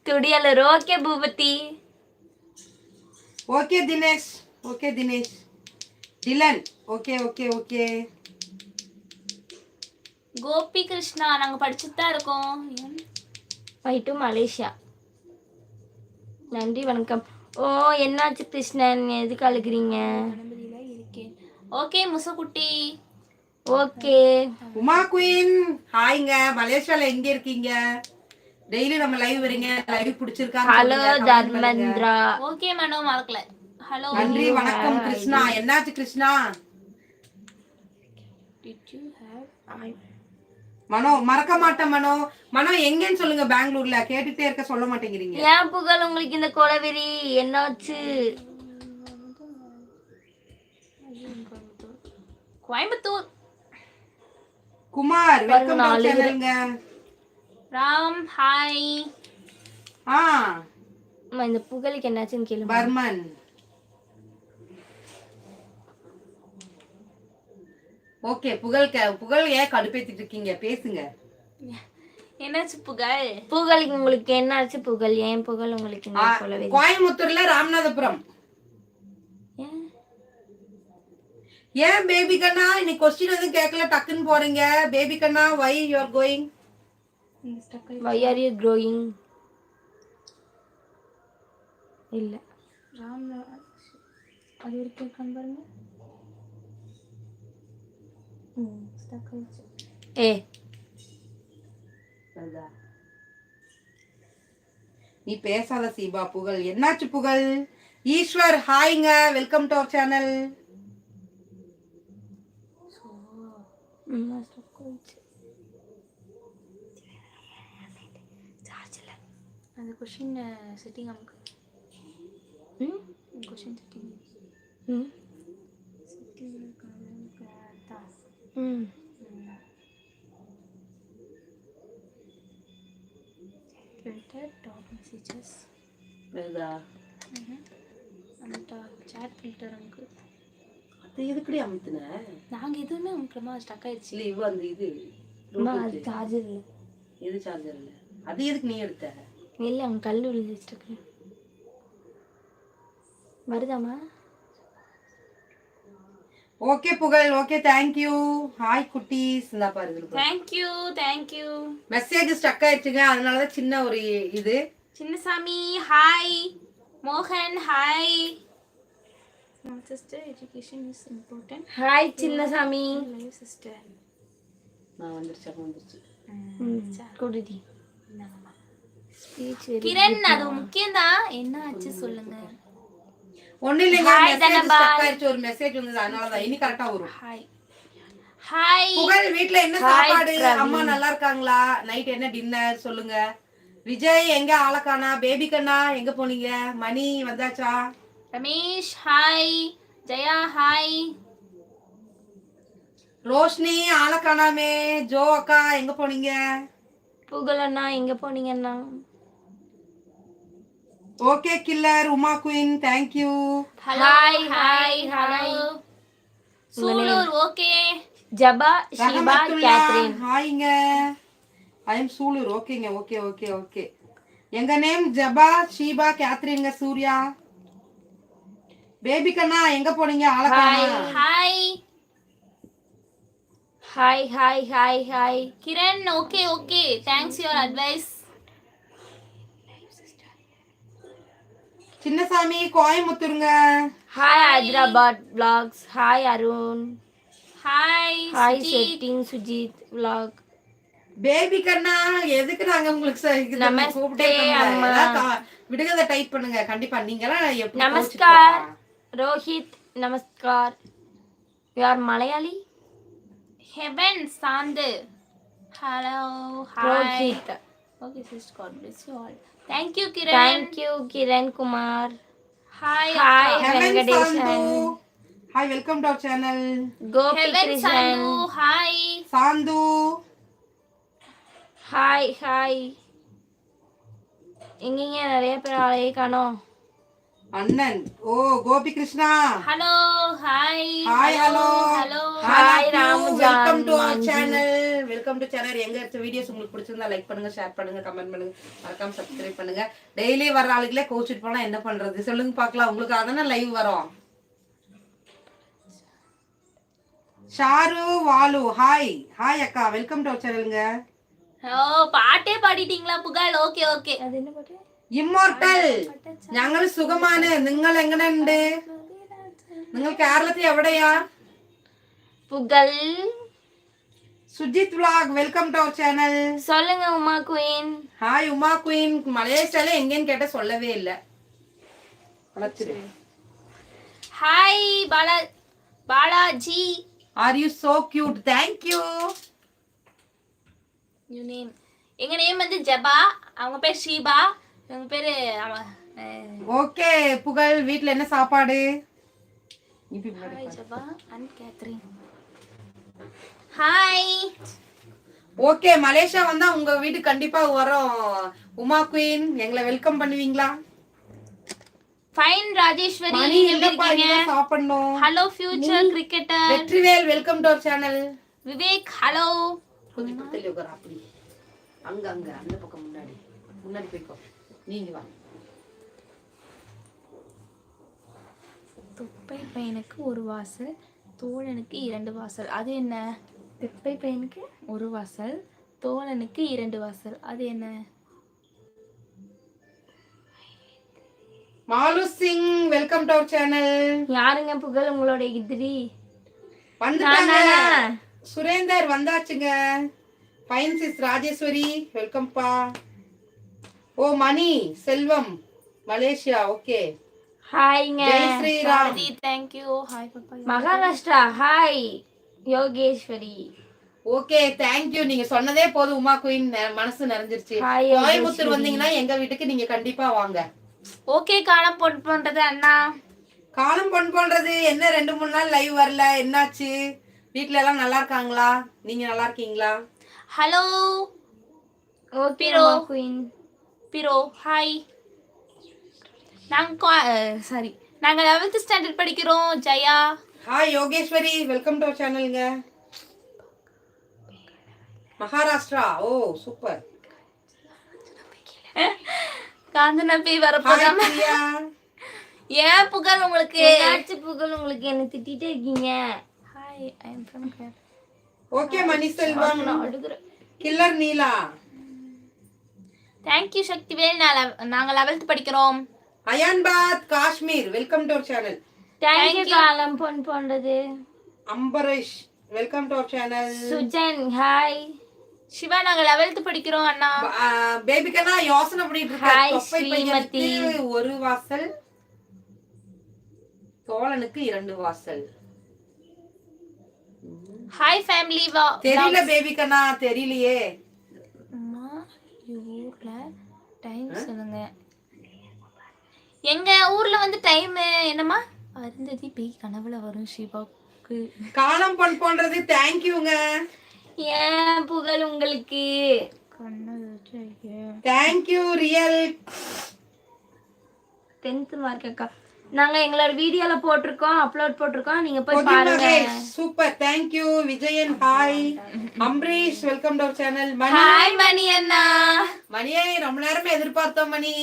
Thudiyalur. Okay Boopathi. Okay Dinesh, okay Dinesh. Dylan, okay okay okay. Gopi Krishna, நாங்க படிச்சுட்டு தான் இருக்கோம். போயிட்டு மலேசியா. நன்றி வணக்கம். ஓ என்னாச்சு கிருஷ்ணன், எதுக்கு அழுகிறீங்க? கணபதியில இருக்கேன். ஓகே முசக்குட்டி. ஓகே உமா குயின், ஹாய்ங்க. மலேசியால எங்க இருக்கீங்க? டெய்லி நம்ம லைவ் வரீங்க, லைவ் பிடிச்சிருக்கா? ஹலோ தர்மேந்திரா. ஓகே மனோ, மறக்கல. ஹலோ. நன்றி வணக்கம் கிருஷ்ணா. என்னாச்சு கிருஷ்ணா? Did you have மனோ மறக்க மாட்டேன். மனோ மனோ எங்கன்னு சொல்லுங்க. பெங்களூர்ல கேட்டுட்டே இருக்க, சொல்ல மாட்டேங்கிறீங்க. ஏன் புகழ் உங்களுக்கு இந்த கொலவெறி என்னாச்சு? கோயம்புத்தூர். குமார், வெல்கம் டு சேனலுங்க. ராம் ஹாய். அம்மா, இந்த புகழுக்கு என்னாச்சுன்னு கேளு. பர்மன், ஓகே. புகழ் ஏன் கடுப்பேத்திட்டு இருக்கீங்க? பேசுங்க. என்னாச்சு புகழ்? புகழுக்கு உங்களுக்கு என்னாச்சு புகழ்? ஏன் புகழ் உங்களுக்கு இந்த கொலவெறி? கோயம்புத்தூர்ல ராமநாதபுரம். ஏன்? ஏன் பேபி கண்ணா இன்னைக்கு கொஸ்டின் எதுவும் கேட்கல, டக்குன்னு போறீங்க? பேபி கண்ணா, why you are going? Why are you growing? இல்ல ராம் அது வரைக்கும் பாருங்க. ஏ நீ பேசாத சீபா. புகழ், என்னாச்சு புகழ்? ஈஸ்வர், ஹாய்ங்க. Welcome to our channel. அந்த क्वेश्चन செட்டிங் நமக்கு क्वेश्चन செட்டிங் செட்டிங் கரெக்ட்டா filter dot messages வேதா அந்த chat filter நமக்கு அது எதுக்குடி அமுத்துன? நாங்க எதுவுமே நமக்குமா ஸ்டக் ஆயிடுச்சு. இல்ல இவ அந்த இது சார்ஜர் இல்ல. எது சார்ஜர் இல்ல? அது எதுக்கு நீ எடுத்த? இல்ல அங்க கல்லு விழுந்துச்சு. வருதாமா? ஓகே புகழ், ஓகே. Thank you. ஹாய் குட்டீஸ். இந்த பாரு இதுல தேங்க் யூ. மெசேஜ் ஸ்டக் ஆயிடுச்சுங்க, அதனால தான் சின்ன ஒரு இது. சின்னசாமி ஹாய். மோகன் hi. My sister education is important. Hi Chinnasamy. Live sister. நான் வந்துருச்சு. குடுடி. ஸ்பீச் கிரண், அது முக்கியம் தான். என்ன ஆச்சு சொல்லுங்க. ஒண்ணு இல்லைங்க, மெசேஜ் ஸ்டக் ஆயிடுச்சு. ஒரு மெசேஜ் வந்தது, அதனால தான். இனி கரெக்ட்டா வரும். ஹாய். புகழ், வீட்ல என்ன சாப்பாடு? அம்மா நல்லா இருக்காங்களா? நைட் என்ன டின்னர் சொல்லுங்க. விஜய் எங்க ஆளக்கானா? பேபி கண்ணா எங்க போனீங்க? மணி வந்தாச்சா? ரமேஷ் ஹாய். ஜெயா ஹாய். ரோஷினி ஆளக்கானாமே. ஜோ அக்கா எங்க போனீங்க? புகழண்ணா எங்க போனீங்கண்ணா? Okay killer Uma queen thank you. Hi hi hi. Sulur okay. Jaba Sheeba Catherine. ஹாய்ங்க. I am Sulur. ஓகேங்க. Okay okay okay. எங்க நேம் ஜபா ஷீபா கேத்ரின்ங்க. சூர்யா. பேபி கண்ணா எங்க போனீங்க? ஆளக்கானா. Hi. Hi hi hi hi. Kiran okay okay. Thanks your advice. Chinnasamy கோயம்புத்தூருங்க. Hi Hyderabad vlogs. Hi Arun. Hi. Hi setting Sujith vlog. Baby கண்ணா எதுக்கு நாங்க உங்களுக்கு நமஸ்தே அம்மா. விடுகதை டைப் பண்ணுங்க கண்டிப்பா. நீங்க எல்லாம் எப்படி நமஸ்கார் ரோஹித். நமஸ்கார். You are Malayali? Heaven Santhu. Hello hi. Rohit. Okay sister god bless you all. Thank you Kiran. Thank you Kiran Kumar. Hi hi heaven Venkatesan. Santhu. Hi welcome to our channel. Gopi heaven Krishnan. Santhu hi. Santhu. Hi hi. எங்கீங்க நிறைய பேர் ஆளையே காணோம். அண்ணன். Oh Gopi Krishna. Hello hi. Hi hello. Hello. Hi Ramujan. Welcome to our channel. Welcome to channel. எங்க இருக்க videos உங்களுக்கு பிடிச்சிருந்தா லைக் பண்ணுங்க, ஷேர் பண்ணுங்க, கமெண்ட் பண்ணுங்க, மறக்காம சப்ஸ்கிரைப் பண்ணுங்க. டெய்லி வர ஆளுகளே கோச்சிட்டு போனா என்ன பண்றது சொல்லுங்க பார்க்கலாம். உங்களுக்கு அதானே லைவ் வரும். ஷாரு வாலு ஹாய். ஹாய் அக்கா வெல்கம் டு அவர் சேனலுங்க. ஓ பாட்டே பாடிட்டீங்களா புகழ்? Okay okay. அது என்ன பாட்டு? ഇമ്മോർട്ടൽ ഞങ്ങൾ സുഖമാണ്. നിങ്ങൾ എങ്ങനെയുണ്ട്? നിങ്ങൾ കേരളത്തിൽ എവിടെയാ? Pugazh. Sujith vlog welcome to our channel. சொல்லுங்க Uma queen. Hi Uma queen. மலேசியால எங்கன்னு கேட்ட சொல்லவே இல்ல. வளச்சிரு. Hi Balaji. Are you so cute? Thank you. You name. எங்க நேம் வந்து ஜபா. அவங்க பேர் ஷீபா. இவங்க பேரு ஓகே புகழ். வீட்ல என்ன சாப்பாடு? Hi Jaba and Catherine. Hi. Okay Malaysia வந்தா உங்க வீட்டுக்கு கண்டிப்பா வரோம். உமா குயின் எங்களை வெல்கம் பண்ணுவீங்களா? ஃபைன் ராஜேஸ்வரி. மணி நீங்க எப்படி இல்லப்பா இருக்கீங்க? இங்க சாப்பிடணும். Hello future cricketer. Vetrivel welcome to our channel. Vivek hello. கொஞ்சம் பக்கத்துல உட்காரு. அப்படி அங்க அங்க அந்த பக்கம் முன்னாடி முன்னாடி போய்க்கோ. நீங்க வா. தொப்பை பையனுக்கு ஒரு வாசல், தோழனுக்கு 2 வாசல். அது என்ன? தொப்பை பையனுக்கு ஒரு வாசல், தோழனுக்கு 2 வாசல். அது என்ன? Malu Singh welcome to our channel. யாருங்க புகழ் உங்களோட எதிரி? வந்துட்டாங்க. சுரேந்தர் வந்தாச்சுங்க. ஃபைன் சிஸ் ராஜேஸ்வரி வெல்கம்பா. ஓ மணி செல்வம் மலேசியா. ஓகே ஹாய்ங்க. Jai Sriram. Aadhi thank you. Hi பாப்பா. Maharashtra. Hi Yogeswari. Okay thank you. நீங்க சொன்னதே போதும் உமா குயின். மனசு நிறைஞ்சிருச்சு. Hi, கோயம்புத்தூர் வந்தீங்கன்னா எங்க வீட்டுக்கு நீங்க கண்டிப்பா வாங்க. ஓகே காணாம போட் பண்றது அண்ணா. காலம் பொன் போன்றது என்ன 2-3 நாள் லைவ் வரல. என்னாச்சு? வீட்ல எல்லாம் நல்லா இருக்காங்களா? நீங்க நல்லா இருக்கீங்களா? Hello okay bro. Queen. Bro hi. நாங்க சாரி நாங்க 11th ஸ்டாண்டர்ட் படிக்கிறோம். Jaya. Hi Yogeswari welcome to our சேனலுங்க. மகாராஷ்டிரா. Oh super. காஞ்சனா பே வர ஹாய் போறாம. பிரியா. ஏன் புகழ் உங்களுக்கு? ஏதாச்சும் புகழ் உங்களுக்கு என்ன திட்டிட்டே இருக்கீங்க? Hi I am from Kerala. Okay Mani Selvam. நான் அழுகுறேன். Killer Neela. Thank you Sakthivel. நாங்க 11th படிக்கிறோம். அயான்பாத் Kashmir welcome to our channel. Thank you காலம் பொன் போன்றது. Ambaresh welcome to our channel. Sujan hi. Siva நாங்க 11th படிக்கிறோம் அண்ணா. பேபிக்கனா யோசனை பண்ணிட்டு Hi, இருக்க. தொப்பை பையனுக்கு ஸ்ரீமதி. 1 வாசல், தோழனுக்கு 2 வாசல். Hi family. தெரியல பேபிக்கனா தெரியலையே. அம்மா ஊர்ல டைம் சொல்லுங்க. எங்க ஊர்ல வந்து டைம் என்னமா அருந்ததி பேய் கனவுல வரும் ஷிபாக்கு. காலம் பொன் போன்றது. தேங்க்யூங்க. ஏன் புகழ் உங்களுக்கு தேங்க்யூ ரியல். 10th மார்க் அக்கா. நாங்க எங்களோட வீடியோல போட்டிருக்கோம், அப்லோட் போட்டிருக்கோம், நீங்க போய் பாருங்க. Super. Thank you Vijayan. Hi Ambareesh, welcome to our channel. Mani, hi Mani அண்ணா. மணியை ரொம்ப நேரமே எதிர்பார்த்தோம் Mani.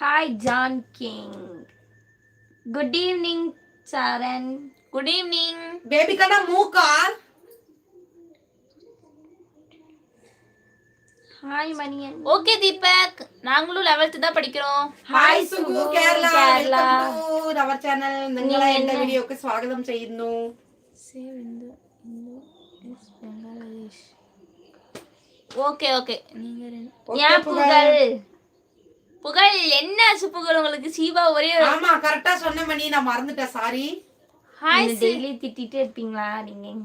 Hi John king. Good evening Saran. Good evening. Baby கண்ணா மூக்கா. ஹாய் மணியன். ஓகே தீபக், நாங்களும் 11th தான் படிக்கிறோம். Hi Sugu Kerala. Welcome to our channel. നിങ്ങളെ എന്റെ വീഡിയോക്ക് സ്വാഗതം ചെയ്യുന്നു. Okay okay. நீங்க ஏன் புகழ் புகழ் என்ன ஆச்சு புகழ் உங்களுக்கு? சீபா ஒரே ஆமா கரெக்ட்டா சொன்ன மணி, நான் மறந்துட்டேன், சாரி. ஹாய் டெய்லி திட்டிட்டே இருப்பீங்களா நீங்க?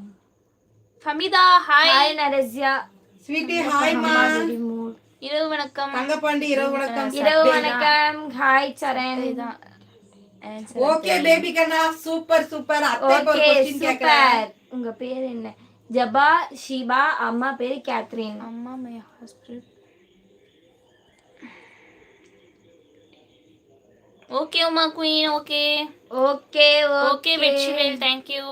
Famida hi. Hi நரேஷ்யா. Sweetie hi மா. இரவு வணக்கம். தங்கப்பாண்டி இரவு வணக்கம். இரவு வணக்கம். ஹாய் சரண். ஓகே பேபி கண்ணா சூப்பர் சூப்பர். அத்தை ஒரு ஓகே क्वेश्चन கேக்குறேன். சூப்பர். உங்க பேர் என்ன? ஜபா ஷிபா. அம்மா பேரு கேத்ரின். அம்மா my hospital. Okay Uma queen. Okay okay okay Vetrivel. Thank you.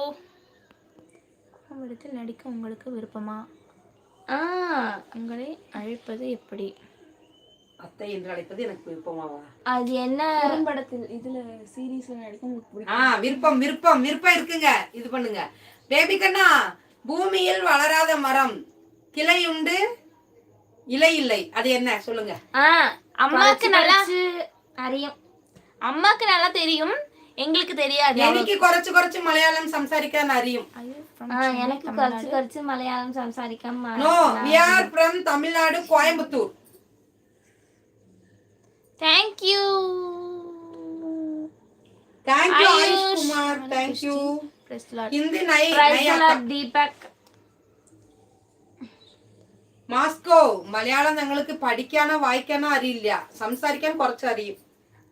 இடத்தில் நடிக்க உங்களுக்கு விருப்பமா? உங்களை அழைப்பது எப்படி? அத்தை என்று அழைப்பது எனக்கு விருப்பமாவா? அது என்ன படத்தில் இதுல சீரிஸ்ல நடிக்க உங்களுக்கு பிடிக்கும்? விருப்பம் விருப்பம் விருப்பம் இருக்குங்க. இது பண்ணுங்க பேபி கண்ணா. பூமியில் வளராத மரம், கிளை உண்டு இலை இல்லை, அது என்ன சொல்லுங்க? அம்மாக்கு நல்லா அறியும். அம்மாக்கு நல்லா தெரியும், எங்களுக்கு தெரியாது. എനിക്ക് കുറച്ച് കുറച്ച് മലയാളം സംസാരിക്കാൻ അറിയും. எனக்கு കുറച്ച് കുറച്ച് മലയാളം സംസാരിക്കാൻ No, we are from Tamil Nadu, Coimbatore. Thank you. Thank you Ayush Kumar. Thank you. Hindi nahi Deepak. Moscow. Malayalam ഞങ്ങൾക്ക് പഠിക്കാനോ വായിക്കാനോ അറിയില്ല, സംസാരിക്കാൻ കുറച്ച് അറിയും.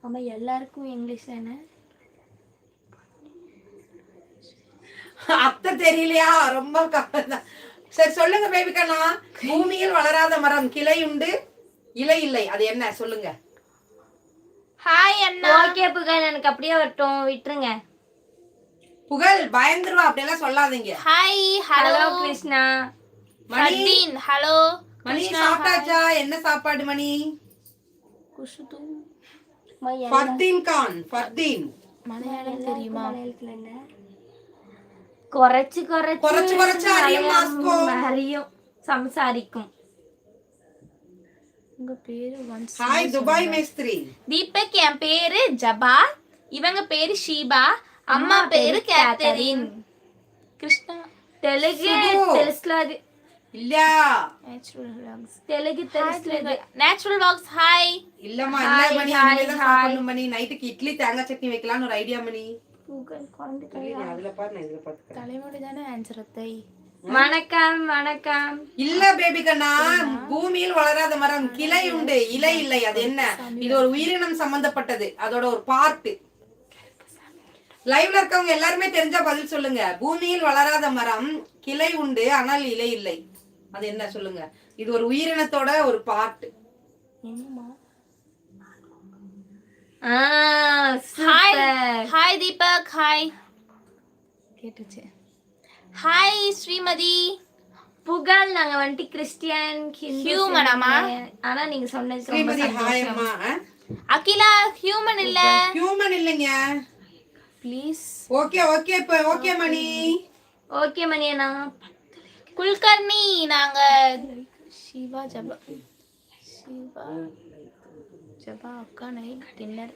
അമ്മ എല്ലാവർക്കും ഇംഗ്ലീഷ് തന്നെ. அத்தை தெரியலையா? ரொம்ப கவலை. சரி சொல்லுங்க பேபி கண்ணா. பூமியில் வளராத மரம், கிளை உண்டு இலை இல்லை, அது என்ன சொல்லுங்க? ஹாய் அண்ணா. ஓகே புகழ், எனக்கு அப்படியே வரட்டும், விட்டுருங்க. புகழ் பயந்துருவா, அப்படியெல்லாம் சொல்லாதீங்க. Hi hello Krishna. Mani hello Mani சாப்பிட்டாச்சா? என்ன சாப்பாடு மணி? குஷுது ஃபர்தீன் கான். ஃபர்தீன் மலையாளம் தெரியுமா? കുറച്ച് കുറച്ച് കുറച്ച് അറിയും മാസ്കോ. അറിയും, സംസാരിക്കും. உங்க பேரு ஹாய் துபாய் மேஸ்திரி. தீபக். என் பேரு ஜபா, இவங்க பேரு ஷீபா, அம்மா பேரு கேத்தரின். கிருஷ்ணா. தெலுங்கு తెలుసులాది இல்ல. Natural vlogs. தெலுங்கு తెలుసులాది. Natural vlogs. ஹாய். இல்லம்மா இல்ல மணி, இனிமே தான் சாப்பிடணும் மணி. நைட்டுக்கு இட்லி தேங்காய் சட்னி வைக்கலாம்னு ஒரு ஐடியா மணி. அதுல பாரு, நான் இதுல பாத்துக்கிறேன். தலைமுடி தானே ஆன்சர் அத்தை. வணக்கம் வணக்கம். இல்ல பேபி கண்ணா, பூமியில் வளராத மரம், கிளை உண்டு இலை இல்லை, அது என்ன? இது ஒரு உயிரினம் சம்பந்தப்பட்டது, அதோட ஒரு பார்ட். லைவ்ல இருக்கவங்க எல்லாருமே தெரிஞ்சா பதில் சொல்லுங்க. பூமியில் வளராத மரம், கிளை உண்டு ஆனால் இலை இல்லை, அது என்ன சொல்லுங்க? இது ஒரு உயிரினத்தோட ஒரு பார்ட். என்னமா? Hi hi Deepak. ஹாய் கேட்டுச்சு. ஹாய் ஸ்ரீமதி. புகழ். நாங்க வந்துட்டு கிறிஸ்டியன் ஹியூமன் அம்மா. ஆனா நீங்க சொன்னது ரொம்ப ஸ்ரீமதி ஹாய் அம்மா. அகிலா ஹியூமன் இல்ல. ஹியூமன் இல்லைங்க. ப்ளீஸ். ஓகே ஓகே இப்ப ஓகே மணி. ஓகே மணி அண்ணா. குல்கர்ணி. நாங்க ஷிவா ஜபா. ஷிவா ஜபா அக்கா நைட் டின்னர்.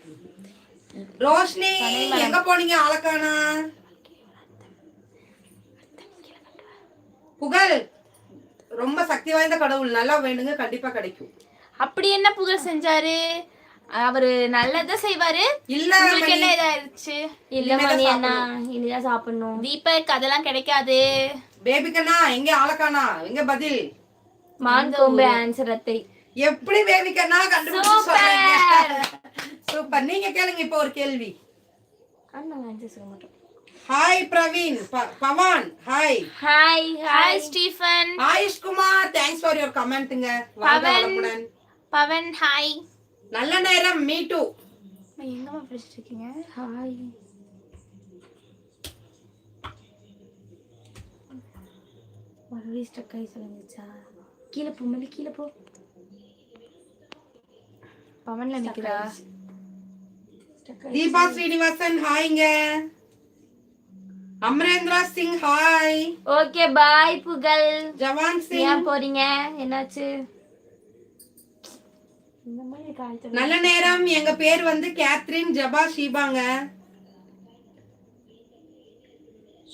ரோஷினி எங்க போனீங்க? ஆளக்கானா. புகழ் ரொம்ப சக்தி வாய்ந்த கடவுள், நல்லா வேணுங்க, கண்டிப்பா கிடைக்கும். அப்படி என்ன புகழ் செஞ்சாரு? அவரு நல்லதா செய்வாரு. இல்ல உங்களுக்கு என்ன இதாயிருச்சு? இல்ல மணி அண்ணா, இனிதான் சாப்பிடணும். தீபக் அதெல்லாம் கிடைக்காது. பேபி கண்ணா எங்க? ஆளக்கானா எங்க? பதில் மான் கொம்பு ஆன்சர் அத்தை. எப்படி பேபிக்கன்னா கண்டுபிடிச்சு சொல்றீங்க. சூப்பர். நீங்க கேளுங்க இப்போ ஒரு கேள்வி. அண்ணா ஆன்சர் சொல்ல மாட்டோம். Hi Praveen, Pavan, hi. Hi hi Stephen. Ayush Kumar, thanks for your கமெண்ட்ங்க. வாழ்க வளமுடன். பவன் ஹாய். நல்ல நேரம், மீ டூ. எங்கம்மா படிச்சிட்டு இருக்கீங்க? ஹாய். மறுபடியும் ஸ்டக் ஆகி சொல்லுங்கச்சா. கீழே போ மல்லி, கீழே போ. பவன்ல நிக்கிறா. தீபா ஸ்ரீனிவாசன் ஹாய்ங்க. Amarendra Singh hi. Okay bye Pugazh. Jawan Singh. ஏன் போறீங்க, என்னாச்சு? இந்த மாதிரி காய்ச்சல். நல்ல நேரம், எங்க பேர் வந்து கேத்ரின் ஜபா ஷீபாங்க.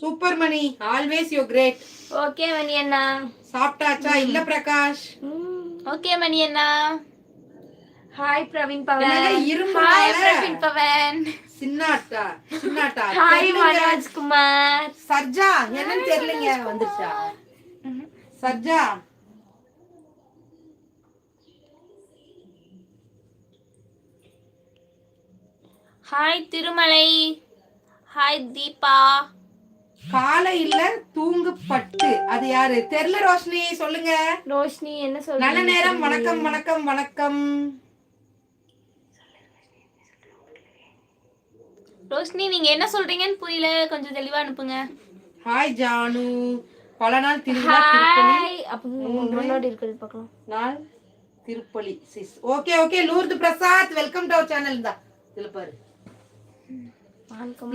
Super Mani, always you great. Okay Mani அண்ணா. சாப்பிட்டாச்சா? இல்ல பிரகாஷ். ஓகே மணி அண்ணா. ஹாய் பிரவீன் பவன். ஹாய் பிரவீன் பவன். சின்னாட்டா சின்னாட்டா. ஹாய் மனோஜ் குமார். சர்ஜா என்னன்னு தெரியலங்க, வந்துச்சா சர்ஜா? ஹாய் திருமலை. ஹாய் தீபா. காலையில தூங்கு பட்டு, அது யாரு தெரியல. ரோஷினி சொல்லுங்க. ரோஷினி என்ன சொல்றீங்க? நல்ல நேரம், வணக்கம் வணக்கம் வணக்கம். ரோஷினி நீங்க என்ன சொல்றீங்கன்னு புரியல, கொஞ்சம் தெளிவா அனுப்புங்க. ஹாய் ஜானு. பல நாள் திருவிழா திருப்பலி. ஹாய். அப்ப முன்னாடி இருக்குது பார்க்கலாம். நாள் திருப்பலி sis. Okay okay. Lourdu Prasad, welcome to our channel. தான் இதுல பாரு.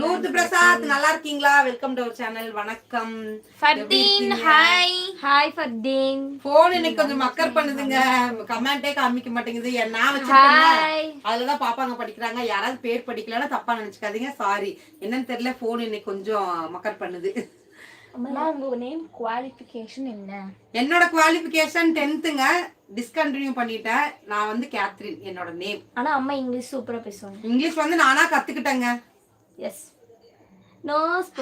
லூர்து பிரசாத் நல்லா இருக்கீங்களா? Welcome to our channel. வணக்கம். Fardeen hi. Hi Fardeen. Phone இன்னைக்கு கொஞ்சம் மக்கர் பண்ணுதுங்க, கமெண்டே காமிக்க மாட்டேங்குது. நான் வச்சிருக்கேன், ஹாய். அதுலதான் பாப்பாங்க படிக்கிறாங்க. யாராவது பேர் படிக்கலன்னா தப்பா நினைச்சுக்காதீங்க, சாரி. என்னன்னு தெரியல, போன் இன்னைக்கு கொஞ்சம் மக்கர் பண்ணுது. அம்மா உங்க நேம் குவாலிஃபிகேஷன் என்ன? என்னோட குவாலிஃபிகேஷன் 10th டிஸ்கண்டினியூ பண்ணிட்டேன். நான் வந்து கேத்ரின் என்னோட நேம். ஆனா அம்மா இங்கிலீஷ் சூப்பரா பேசுவாங்க. இங்கிலீஷ் வந்து நானா கத்துக்கிட்டேங்க. Yes. No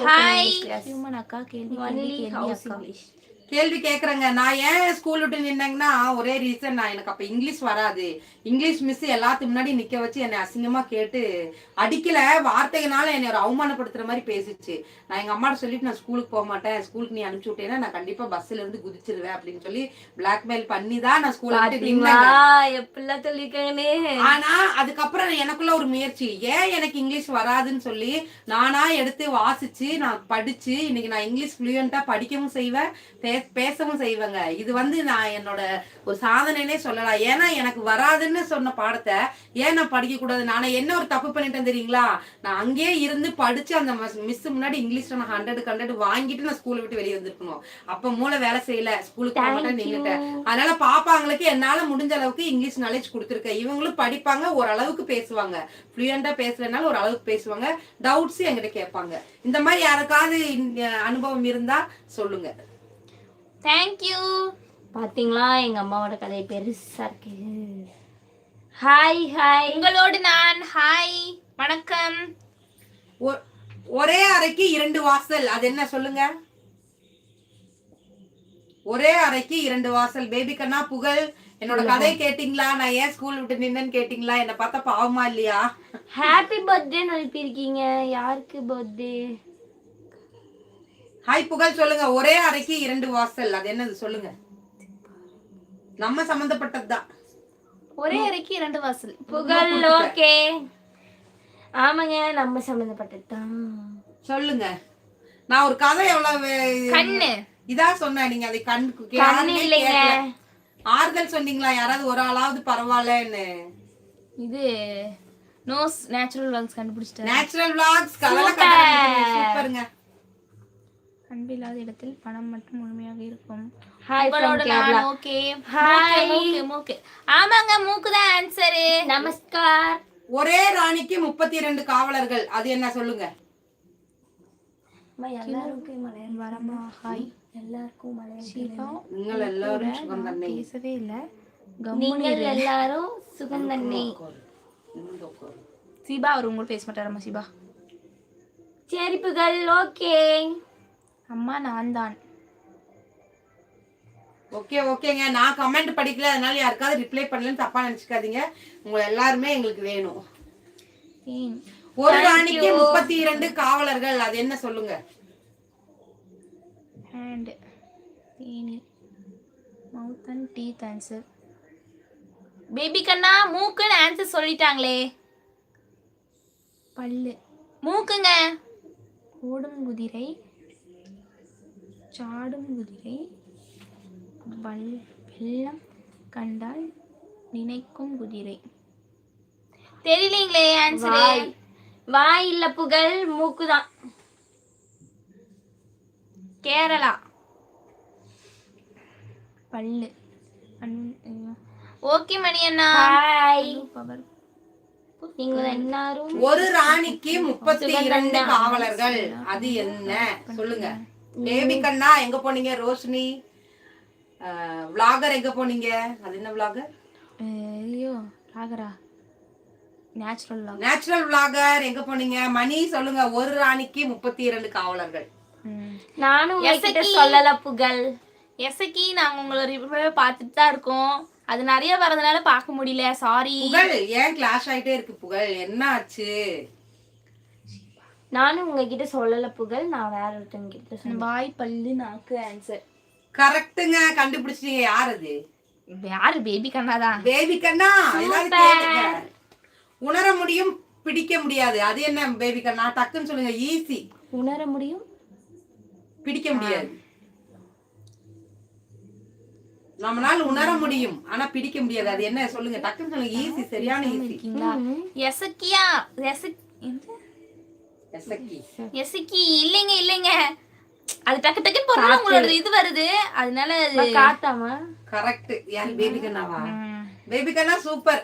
hi spoken human அக்கா. கேள்வி ஒன்லி கேள்வி ஹவுஸ் அக்கா. இங்கிலீஷ். கேள்வி கேக்குறேங்க. நான் ஏன் ஸ்கூல் விட்டு நின்னேங்கன்னா ஒரே ரீசன், நான் எனக்கு அப்ப இங்கிலீஷ் வராது. இங்கிலீஷ் மிஸ் எல்லாத்துக்கு முன்னாடி நிக்க வச்சு என்னை அசிங்கமா கேட்டு அடிக்கல, வார்த்தைகளால என்னை ஒரு அவமானப்படுத்துற மாதிரி பேசிச்சு. நான் எங்க அம்மாட்ட சொல்லிட்டு நான் ஸ்கூலுக்கு போக மாட்டேன், ஸ்கூலுக்கு நீ அனுப்பிச்சு விட்டேன்னா நான் கண்டிப்பா பஸ்ல இருந்து குதிச்சிருவேன் அப்படின்னு சொல்லி பிளாக்மெயில் பண்ணி தான் நான் ஸ்கூல்ல விட்டு நின்னேன். எப்படிலாம் சொல்லிருக்காங்கன்னு. ஆனா அதுக்கப்புறம் எனக்குள்ள ஒரு முயற்சி, ஏன் எனக்கு இங்கிலீஷ் வராதுன்னு சொல்லி நானா எடுத்து வாசிச்சு நான் படிச்சு இன்னைக்கு நான் இங்கிலீஷ் ஃப்ளூயண்டா படிக்கவும் செய்வேன், பேசவும் செய்வேங்க. இது வந்து நான் என்னோட ஒரு சாதனைனே சொல்லலாம். ஏன்னா எனக்கு வராதுன்னு சொன்ன பாடத்தை ஏன் நான் படிக்க கூடாது? நான் என்ன ஒரு தப்பு பண்ணிட்டேன் தெரியுங்களா? நான் அங்கேயே இருந்து படிச்சு அந்த மிஸ் முன்னாடி இங்கிலீஷ்ல நான் 100 வாங்கிட்டு நான் ஸ்கூலை விட்டு வெளியே வந்திருக்கணும். அப்ப மூளை வேலை செய்யல, ஸ்கூலுக்கு போக மாட்டேன் நின்னுட்டேன். அதனால பாப்பாங்களுக்கு என்னால முடிஞ்ச அளவுக்கு இங்கிலீஷ் நாலேஜ் கொடுத்துருக்கேன். இவங்களும் படிப்பாங்க, ஓரளவுக்கு பேசுவாங்க, ஃப்ளூயண்டா பேசலனாலும் ஒரு அளவுக்கு பேசுவாங்க, டவுட்ஸ் என்கிட்ட கேட்பாங்க. இந்த மாதிரி யாருக்காவது அனுபவம் இருந்தா சொல்லுங்க. தேங்க்யூ. பாத்தீங்களா எங்க அம்மாவோட கதை பெருசா இருக்கு. Hi hi. உங்களோடு நான். ஹாய் வணக்கம். ஒரே அறைக்கு 2 வாசல், அது என்ன சொல்லுங்க? ஒரே அறைக்கு 2 வாசல். பேபி கண்ணா புகழ், என்னோட கதை கேட்டீங்களா? நான் ஏன் ஸ்கூல் விட்டு நின்னேன்னு கேட்டீங்களா? என்ன பார்த்தா பாவமா இல்லையா? ஹாப்பி பர்த்டே அனுப்பியிருக்கீங்க. யாருக்கு பர்த்டே? ஹாய் புகழ் சொல்லுங்க. ஒரே அறைக்கு 2 வாசல், அது என்னது சொல்லுங்க? நம்ம சம்பந்தப்பட்டதுதான். ஒரே அறைக்கு 2 வாசல். புகழ் ஓகே. ஆமாங்க, நம்ம சம்பந்தப்பட்டதுதான். சொல்லுங்க. நான் ஒரு கதை எவ்வளவு கண்ணு இதா சொன்னேன், நீங்க அதை கண்ணு இல்லைங்க. ஆறுதல் சொன்னீங்களா? யாராவது ஒரு ஆளாவது பரவாயில்லன்னு. இது நோஸ் நேச்சுரல் வாக்ஸ் கண்டுபிடிச்சிட்டேன். நேச்சுரல் vlogs சூப்பருங்க. அன்பில்லாத இடத்தில் பணம் மட்டும் முழுமையாக இருக்கும். ஹாய் உங்களோட நான். Okay hi. மூக்கு. ஆமாங்க, மூக்கு தான் ஆன்சர். நமஸ்கார். ஒரே ராணிக்கு 32 காவலர்கள், அது என்ன சொல்லுங்க? எல்லாருக்கும் மலையாளம் வரமா. ஹாய் எல்லாருக்கும் மலையாளம். நீங்கள் எல்லாரும் சுகந்தன்னை. பேசவே இல்ல. நீங்கள் எல்லாரும் சுகந்தன்னை. சிபா அவர் உங்களுக்கு பேச மாட்டாரம்மா. சிபா சரி புகழ் ஓகே. அம்மா நான் தான். ஓகே ஓகேங்க, நான் கமெண்ட் படிக்கல, அதனால யாருக்காவது ரிப்ளை பண்ணலன்னு தப்பா நினைச்சுக்காதீங்க. உங்களை எல்லாருமே எங்களுக்கு வேணும். ஒரு ராணிக்கு 32 காவலர்கள், அது என்ன சொல்லுங்க? ஹேண்ட், தேனி, mouth and teeth answer. Baby கண்ணா மூக்குன்னு ஆன்சர் சொல்லிட்டாங்களே. பல்லு, மூக்குங்க. ஓடும் குதிரை, சாடும் குதிரை, வெள்ளம் கண்டால் நினைக்கும் குதிரை. தெரியலீங்களே ஆன்சரே. வாய் இல்ல புகழ், மூக்குதான். கேரளா. பல்லு. ஓகே மணி அண்ணா. ஹாய். பவர். நீங்க எல்லாரும் ஒரு ராணிக்கு 32 காவலர்கள், அது என்ன சொல்லுங்க? பேபி கண்ணா எங்க போனீங்க? ரோஷினி vlogger எங்க போனீங்க? அது என்ன vlogger? ஐயோ vlogger. நேச்சுரல் vlogger எங்க போனீங்க? மணி சொல்லுங்க. ஒரு ராணிக்கு 32 காவலர்கள். நானும் உங்ககிட்ட சொல்லல புகழ். எசக்கி நாங்க உங்களை ரிவ்யூ பார்த்துட்டு தான் இருக்கோம். அது நிறைய வரதுனால பார்க்க முடியல, சாரி. புகழ் ஏன் கிளாஷ் ஆயிட்டே இருக்கு புகழ், என்ன ஆச்சு? நானும் உங்ககிட்ட சொல்லல புகழ், நான் வேற ஒருத்தவங்க கிட்ட சொன்னேன். வாய் பல்லு நாக்கு ஆன்சர் கரெக்ட்டுங்க, கண்டுபிடிச்சிட்டீங்க. யார் அது? யாரு? பேபி கண்ணா தான். பேபி கண்ணா எல்லாரும் கேளுங்க. உணர முடியும், பிடிக்க முடியாது, அது என்ன பேபி கண்ணா? டக்குன்னு சொல்லுங்க. ஈஸி. உணர முடியும், பிடிக்க முடியாது. நம்மளால உணர முடியும், ஆனா பிடிக்க முடியாது, அது என்ன சொல்லுங்க? டக்குன்னு சொல்லுங்க. ஈஸி, சரியான ஈஸி. எசக்கியா? எசக்கி இல்லைங்க இல்லைங்க, அது டக்கு டக்குன்னு போறதுனால உங்களோட இது வருது, அதனால காத்தாமா? கரெக்ட். யார்? பேபி கண்ணாவா? பேபி கண்ணா சூப்பர்.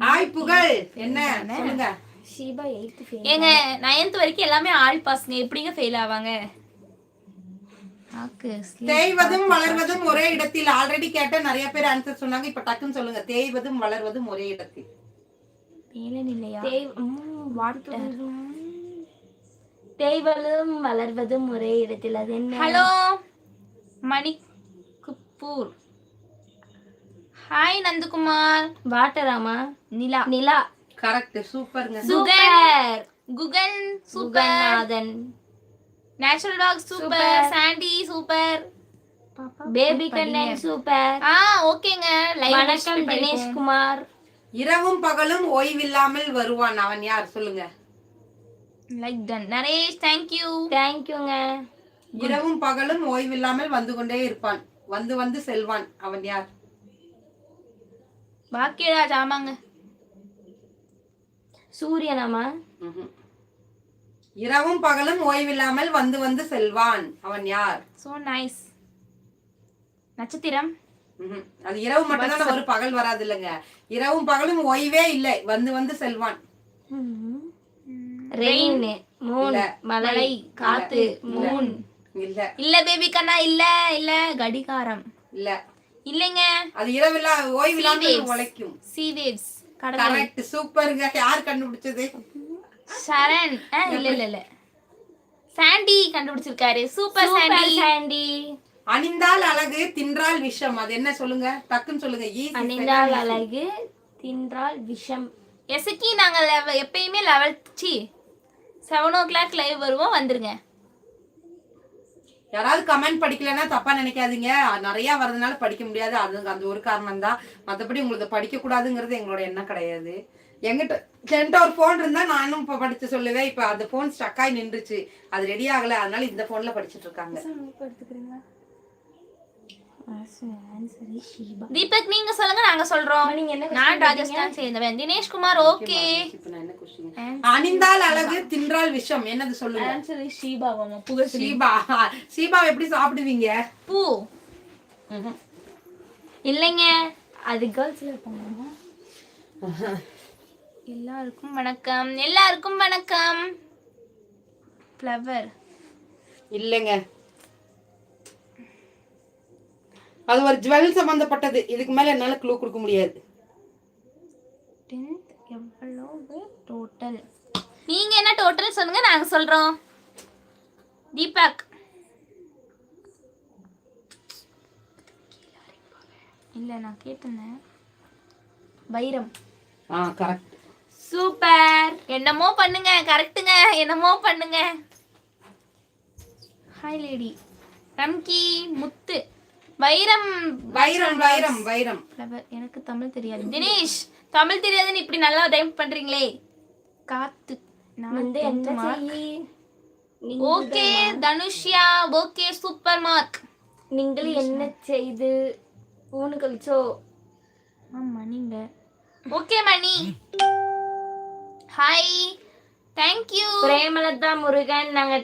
ஹாய் புகழ், என்ன சொல்லுங்க? Sheeba 8th fail. ஏங்க 9th வரைக்கும் எல்லாமே ஆல் பாஸ்ங்க, எப்படிங்க ஃபெயில் ஆவாங்க? தேய்வதும் வளர்வதும் ஒரே இடத்தில். ஆல்ரெடி கேட்ட நிறைய பேர் ஆன்சர் சொன்னாங்க, இப்ப டக்குன்னு சொல்லுங்க. தேய்வதும் வளர்வதும் ஒரே இடத்தில். பேலன் இல்லையா? தேய்வதும் வளர்வதும் ஒரே இடத்தில், அது என்ன? ஹலோ மணி குப்பூர். ஹாய் நந்தகுமார். வாட்டராமா? நிலா. நிலா. கரெக்ட், சூப்பர்ங்க. Super. Guhan super. Nathan. Natural talk super. Sandy super. Baby Kannan super. ஓகேங்க. வணக்கம் தினேஷ் குமார். இரவும் பகலும் ஓய்வில்லாமல் வருவான், அவன் யார் சொல்லுங்க? Like done. நரேஷ் தேங்க் யூங்க. இரவும் பகலும் ஓய்வில்லாமல் வந்து கொண்டே இருப்பான், வந்து வந்து செல்வான், அவன் யார்? பாக்கியராஜ். ஆமாங்க. சூரியனாமா? இரவும் பகலும் ஓய்வில்லாமல் வந்து வந்து செல்வான், அவன் யார்? So nice. நட்சத்திரம். அது இரவு மட்டும் தான் ஒரு பகல் வராது இல்லங்க. இரவும் பகலும் ஓய்வே இல்லை, வந்து வந்து செல்வான். ரெயின், மூன், மழை, காத்து, மூன். இல்ல இல்ல பேபி கண்ணா, இல்ல இல்ல. கடிகாரம். இல்ல இல்லங்க. அது இரவில்லா ஓய்வில்லாமல் உழைக்கும். சீ வேவ்ஸ். கரெக்ட், சூப்பர்ங்க. யார் கண்டுபிடிச்சது? சரண். இல்ல இல்ல இல்ல, சாண்டி கண்டுபிடிச்சிருக்காரு. சூப்பர் சாண்டி. அணிந்தால் அழகு, தின்றால் விஷம், அது என்ன சொல்லுங்க? டக்குன்னு சொல்லுங்க. அணிந்தால் அழகு, தின்றால் விஷம். எசக்கி நாங்க எப்பயுமே 7 o'clock லைவ் வருவோம், வந்துருங்க. யாராவது கமெண்ட் படிக்கலன்னா தப்பா நினைக்காதீங்க, நிறைய வரதுனால படிக்க முடியாது, அது அந்த ஒரு காரணம் தான். மற்றபடி உங்களுக்கு படிக்க கூடாதுங்கிறது எங்களோட எண்ணம் கிடையாது. என்கிட்ட ஒரு போன் இருந்தா நானும் இப்ப படிச்சு சொல்லுவேன். இப்ப அந்த போன் ஸ்டக் ஆகி நின்றுச்சு, அது ரெடி ஆகல, அதனால இந்த போன்ல படிச்சுட்டு இருக்காங்க. தீபக் நீங்க சொல்லுங்க, நாங்க சொல்றோம். நான் ராஜஸ்தான் சேர்ந்தவன். தினேஷ் குமார். ஓகே. அணிந்தால் அழகு, தின்றால் விஷம், என்னது சொல்லுங்க? ஆன்சர் ஷீபாவாமா? புகழ். ஷீபா எப்படி சாப்பிடுவீங்க? பூ. இல்லைங்க, அது கேர்ள்ஸ்ல இருப்பாங்க. எல்லாருக்கும் வணக்கம். எல்லாருக்கும் வணக்கம். ஃப்ளவர். இல்லைங்க, அது ஒரு ஜுவல் சம்பந்தப்பட்டது. இதுக்கு மேல என்னால க்ளூ கொடுக்க முடியாது. 10th எவ்வளவு டோட்டல்? நீங்க என்ன டோட்டல் சொல்லுங்க, நாங்க சொல்றோம். தீபக். இல்ல நான் கேட்டிருந்தேன். வைரம். கரெக்ட். சூப்பர். என்னமோ பண்ணுங்க, கரெக்ட்டுங்க, என்னமோ பண்ணுங்க. Hi lady. ரம்கி முத்து. வைரம் வைரம் வைரம் வைரம். எனக்கு தமிழ் தெரியாது. தினேஷ் தமிழ் தெரியாதுன்னு இப்படி நல்லா டைப் பண்றீங்களே. காத்து. நான் வந்து என்ன செய்யி? Okay Dhanushya. Okay super mark. நீங்கள் என்ன செய்து ஊனு கழிச்சோ? ஆமா நீங்க. Okay Mani. Hi. Thank you. Premalatha Murugan. நாங்க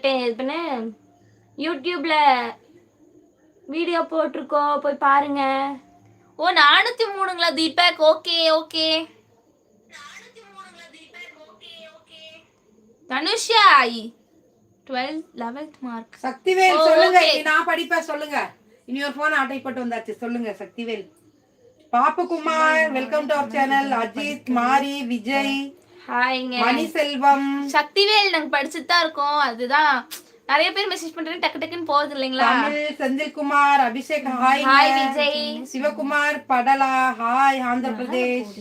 யூடியூப்ல வீடியோ போட்டிருக்கோம், போய் பாருங்க. ஓ 403ங்களா Deepak? Okay okay. Dhanushya 11th mark. Sakthivel சொல்லுங்க. நான் படிப்பேன் சொல்லுங்க. இனி ஒரு போன் ஆட்டை போட்டு வந்தாச்சு சொல்லுங்க. Sakthivel. Pappukumar welcome to our channel. Ajith, Mari, Vijay, ஹாய்ங்க. மணி செல்வம். சக்திவேல் நாங்க படிச்சுட்டு தான் இருக்கோம். அதுதான் நிறைய பேர் மெசேஜ் பண்றீங்க, டக்கு டக்குன்னு போகுது இல்லைங்களா? தமிழ் செந்தில்குமார், அபிஷேக் ஹாய். ஹாய் விஜய். சிவகுமார் படலா ஹாய். ஆந்திர பிரதேஷ்.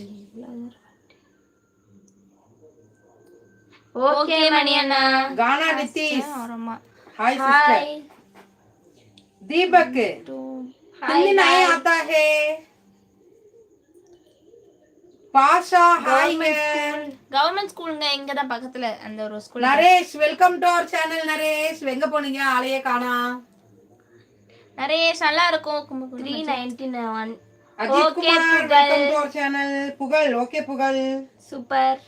ஓகே மணி அண்ணா. கானா நிதிஷ் ஆமா. Hi sister. दीपक हिंदी नहीं आता है. पाशा हाय. கவர்மெண்ட் ஸ்கூலுங்க, இங்க தான் பக்கத்துல அந்த ஒரு school. Naresh welcome to our channel. Naresh எங்க போனீங்க? ஆளையே காணா. நரேஷ் நல்லா இருக்கும். 391. Ajith Kumar welcome to our channel. Pugazh okay Pugazh. Super.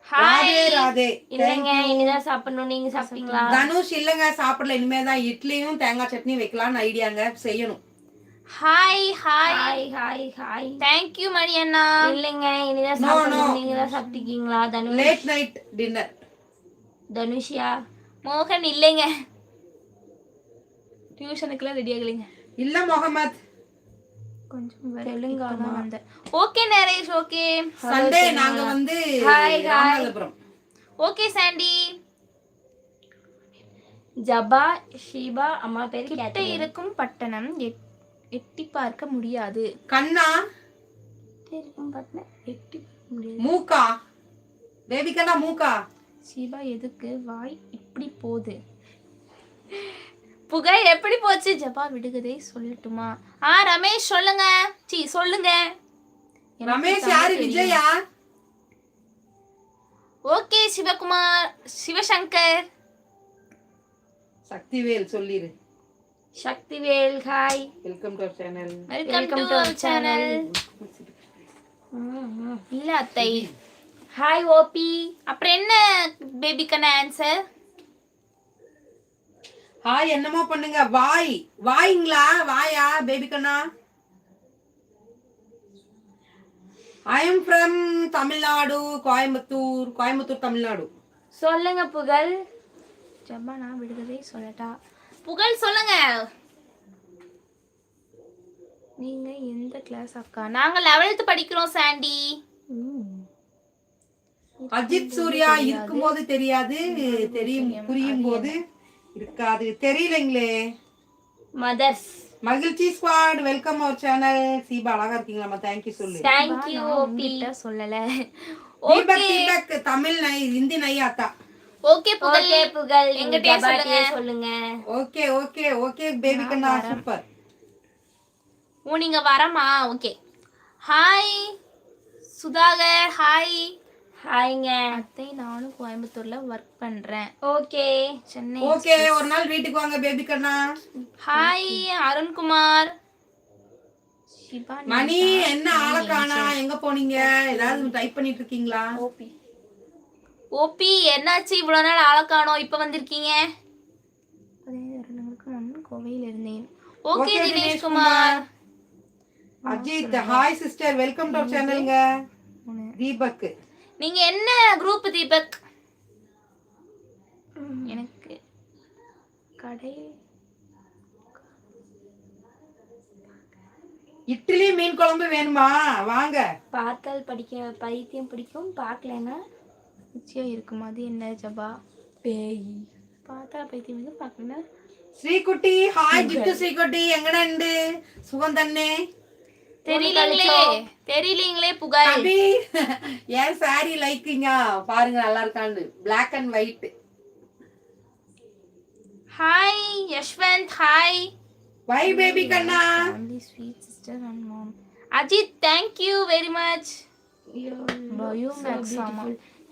Radhe Radhe. இல்லங்க இனிதான் சாப்பிடணும். நீங்க சாப்பிட்டீங்களா? தனுஷ் இல்லங்க சாப்பிடல. இனிமே தான் இட்லியும் தேங்காய் சட்னி வைக்கலாம்னு ஐடியாங்க, செய்யணும். Hi hi hi hi hi. Thank you Mani அண்ணா. இல்லங்க இனிதான் சாப்பிடணும். நீங்க தான் சாப்பிட்டீங்களா? Dhanush late night dinner. Dhanushya. மோகன் இல்லைங்க, டியூஷனுக்குலாம் ரெடி ஆகலைங்க. இல்ல முகமது. கொஞ்சம் தெலுங்கானா வந்த. ஓகே நரேஷ். ஓகே சண்டே நாங்க வந்து hi hi. Ramanathapuram. Okay Sandy. Jaba Sheeba அம்மா பேரு கிட்ட கேட்டேன். இருக்கும் பட்டணம் எட்டி பார்க்க முடியாது. கண்ணா இருக்கும் பட்டணம் எட்டி முடியாது. மூக்கா பேபி கண்ணா மூக்கா. சிவா எதுக்கு வாய் இப்படி போகுது? புகை எப்படி போச்சு? ஜபா விடுகதை சொல்லட்டுமா? ரமேஷ் சொல்லுங்க. சொல்லுங்க. ரமேஷ் யாரு? விஜயா? ஓகே சிவகுமார், சிவசங்கர். சக்திவேல் சொல்லிரு. Sakthivel hi. Welcome to channel. Welcome to our channel. இல்ல அத்தை. Hi OP. அப்புறம் என்ன பேபிக்கான ஆன்சர்? ஹாய் என்னமோ பண்ணுங்க. வாய் வாய்ங்களா? வாயா பேபி கண்ணா? I am from Tamil Nadu, Coimbatore Tamil Nadu. சொல்லுங்க புகழ். ஜபா நான் விடுகதை சொல்லட்டா? புகழ் சொல்லுங்க. நீங்க எந்த கிளாஸ் அக்கா? நாங்க 11th படிக்கிறோம் சாண்டி. அஜித் சூர்யா இருக்கும்போது தெரியாது, தெரியும் புரியும் போது இருக்காது. தெரியலங்களே. மதர்ஸ். மகிழ்ச்சி squad welcome our channel. Sheeba அழகா இருக்கீங்களாமா? தேங்க் யூ சொல்லு. Thank you OP. சொல்லல. தீபக் தமிழ் நை ஹிந்தி நை ஆத்தா. ஓகே புகழ். ஓகே புகழ் எங்கிட்டே சொல்லுங்க. ஓகே ஓகே ஓகே பேபி கண்ணா சூப்பர். நீங்க வரமா? ஓகே. ஹாய் சுதாகர். ஹாய். ஹாய்ங்க. அத்தை நானும் கோயம்புத்தூர்ல ஒர்க் பண்றேன். ஓகே. சென்னை. ஓகே ஒரு நாள் வீட்டுக்கு வாங்க பேபி கண்ணா. ஹாய் அருண்குமார். சிவா மணி என்ன ஆளை காணா? எங்க போனீங்க? ஏதாவது டைப் பண்ணிட்டு இருக்கீங்களா? ஓபி என்னாச்சு இவ்வளவு நாள் ஆளை காணோம், இப்ப வந்திருக்கீங்க? 15 வருடங்களுக்கு முன் கோவையில் இருந்தேன். Okay Dinesh Kumar. Ajith hi sister welcome to சேனல்ங்க. தீபக் நீங்க என்ன குரூப் தீபக்? எனக்கு கடை இட்லி மீன் குழம்பு வேணுமா? வாங்க. பார்த்தால் பைத்தியம் பிடிக்கும், பார்க்கலன்னா நிச்சயம் இருக்கும். அது என்ன ஜபா? பேய். பார்த்தா பைத்தியம் வந்து பார்க்கல. ஸ்ரீகுட்டி ஹாய். ஜிட்டு ஸ்ரீகுட்டி எங்கடா இண்டு சுகம் தண்ணே. தெரியலீங்களே புகழ். அபி ஏன் சாரி லைக்கிங்க பாருங்க நல்லா இருக்கான்னு. Black and white. Hi Yashwanth. Hi Bye baby கண்ணா. only sweet sister and mom. Ajith thank you very much. Biomax ஆமா.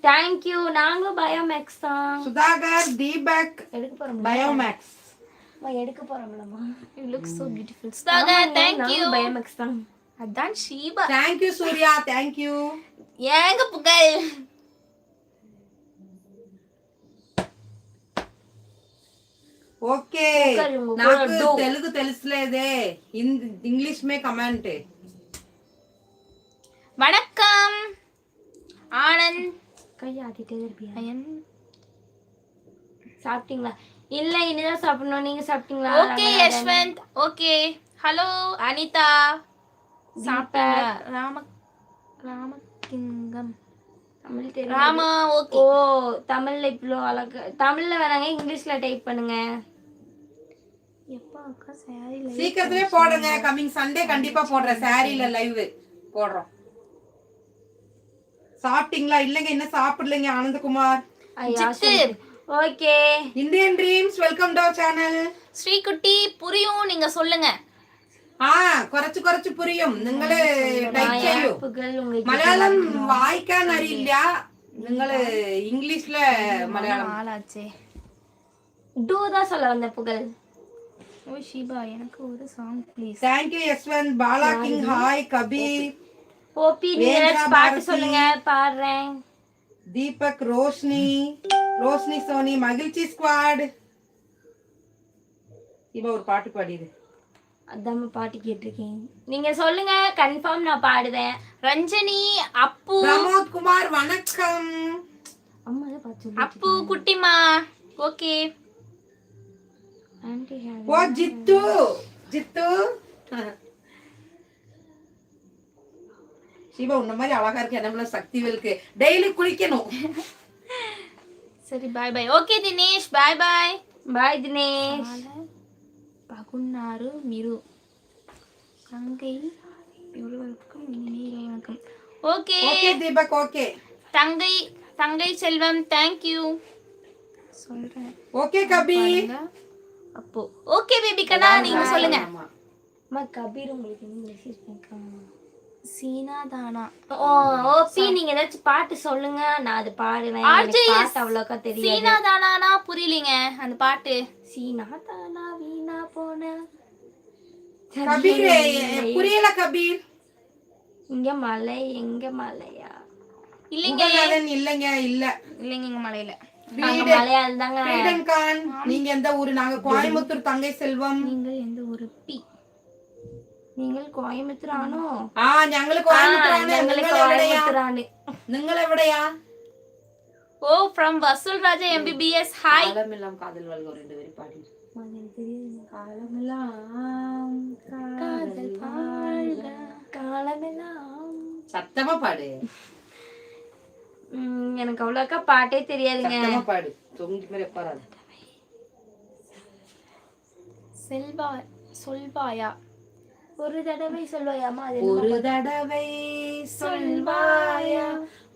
Thank you. நாங்களும் பயோமேக்ஸ் தான். சுதாகர் தீபக் எடுக்க போறோம். பயோமேக்ஸ். எடுக்க போறோம்லமா. You look so beautiful. Sudhakar thank you. Biomax தான். அதான் Sheeba. Thank you Surya. Thank you. ஏங்க புகழ். ఓకే నాకు తెలుగు తెలుసులేదే ఇంగ్లీష్ మే కమెంట్. வணக்கம் ஆனந்த். கையாட்டிட்டே இருப்பியா? அயன் சாப்பிட்டீங்களா? இல்ல இனிதான் சாப்பிடணும். நீங்க சாப்பிட்டீங்களா? Okay Yashwanth. Okay hello Anitha. சாப்பிட்டீங்களா? ராமகிங்கம் தமிழ் தெரியும். ராமா. ஓகே. ஓ தமிழ்ல இவ்ளோ அழகா. தமிழ்ல வேணாங்க, இங்கிலீஷ்ல டைப் பண்ணுங்க. எப்பா அக்கா சாரில சீக்கிரமே போடுங்க. கமிங் சண்டே கண்டிப்பா போடுறேன். சாரில லைவ் போடுறோம். சாப்பிட்டீங்களா? இல்லங்க இன்னும் சாப்பிடலங்க. Anandakumar. Okay. Indian dreams welcome to our channel. Sreekutty புரியும் நீங்க சொல்லுங்க. കുറച്ച് പുരിയും. നിങ്ങള് ടൈപ്പ് ചെയ്യൂ. മലയാളം വായിക്കാൻ അറിയില്ല. നിങ്ങള് ഇംഗ്ലീഷിലെ മലയാളം ஆளாச்சே. டூ தான் சொல்ல வந்த புகழ். ஓ ஷீபா எனக்கு ஒரு song please. Thank you Yashwanth. Bala king hi. Kabir OP நீங்க பாட்டு சொல்லுங்க பாடுறேன். தீபக் ரோஷினி சோனி மகிழ்ச்சி ஸ்குவாட். இவ ஒரு பாட்டு பாடிடு. அதான் பாட்டு கேட்டிருக்கேன். நீங்க சொல்லுங்க கன்ஃபார்ம் நான் பாடுவேன். ரஞ்சனி அப்பு பிரமோத் குமார் வணக்கம். அம்மா தான் பாத்து அப்பு குட்டிமா. ஓகே. ஆன்ட்டி ஓ ஜித்து சிவா உன்ன மாதிரி அழகா இருக்கு. நம்மள சக்திவேலுக்கு டெய்லி குளிக்கணும். சரி bye bye. Okay Dinesh bye bye. Bye Dinesh. பகுன்னாரு மிரு தங்கை இருவருக்கும் இனிய வணக்கம். Okay okay Deepak. Okay Thangai Selvam thank you சொல்றேன். ஓகே கபீர். அப்போ ஓகே பேபி கண்ணா நீங்க சொல்லுங்க. அம்மா கபீர் உங்களுக்கு என்ன மெசேஜ் பண்ணிருக்காங்க? சீனா தானா. ஓபி நீங்க ஏதாச்சும் பாட்டு சொல்லுங்க நான் அது பாடுவேன். எனக்கு பாட்டு அவ்வளோக்கா தெரியாது. சீனா தானானா புரியலங்க அந்த பாட்டு. சீனா தானா வீணா போன கபீர் புரியல கபீர். இங்க மலை எங்க மலையா? இல்லங்க இல்லங்க இங்க மலையில மலையா இருந்தாங்க. ஃப்ரீடம் கான் நீங்க எந்த ஊரு? நாங்க கோயம்புத்தூர். தங்கை செல்வம் நீங்க எந்த ஊரு? பி നിങ്ങൾ കോയമ്പത്തൂരാണോ? ഞങ്ങള് കോയമ്പത്തൂരാണ്. നിങ്ങൾ എവിടെയാ? ഓ ഫ്രം വസുൽ രാജ MBBS. ഹായ്. കാലമെല്ലാം കാതൽ വൽക രണ്ട് പേര് പാടി. காலமெல்லாம் சத்தமா பாடு. எனக்கு அவ்வளோக்கா பாட்டே தெரியாதுங்க. சத்தமா பாடு. தொங்கி மேல பாராது. சொல்வாயா ஒரு தடவை சொல்வாயாமா? ஒரு தடவை சொல்வாயா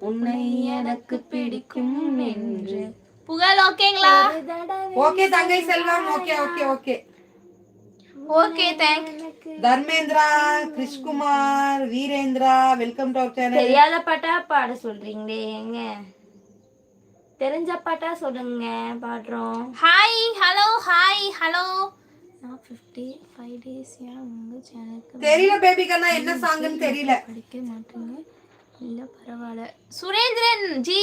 உன்னை எனக்கு பிடிக்கும் என்று. புகழ் ஓகேங்களா? Okay Thangai Selvam. Okay okay okay okay thank. Dharmendra Krishkumar Veerendra welcome to our channel. தெரியாத பாட்டா பாட சொல்றீங்களே எங்க? தெரிஞ்ச பாட்டா சொல்லுங்க பாடுறோம். ஹாய் ஹலோ நான் 55 டேஸ் உங்க சேனலுக்கு தெரியல பேபி கண்ணா என்ன சாங்னு தெரியல. படிக்க மாட்டீங்க இல்ல பரவாயில்ல. சுரேந்திரன் ஜி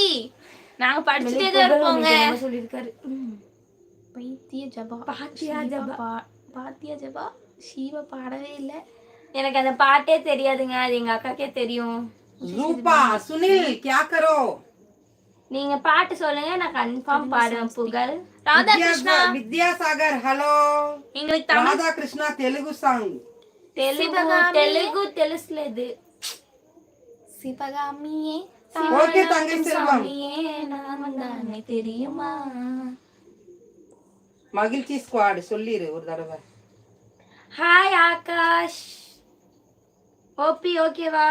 நாங்க படிச்சிட்டே தான் இருப்போங்க சொல்லிருக்காரு. பாத்தியா ஜபா ஷீவா பாடவே இல்ல. எனக்கு அந்த பாட்டே தெரியாதுங்க. அது எங்க அக்காக்கே தெரியும். ரூபா சுனில் क्या करो? நீங்க பாட்டு சொல்லுங்க நான் கன்ஃபார்ம் பாடுவேன். புகழ் ராதா கிருஷ்ணா வித்யாசாகர் ஹலோ. எங்களுக்கு ராதா கிருஷ்ணா தெலுங்கு சாங். தெலுங்கு తెలుసులేదు. சிவகாமியே ஓகே தங்கை செல்வம். நான் வந்தானே தெரியுமா? மகிழ்ச்சி ஸ்குவாட் சொல்லிரு ஒரு தடவை. ஹாய் ஆகாஷ். ஓபி ஓகேவா?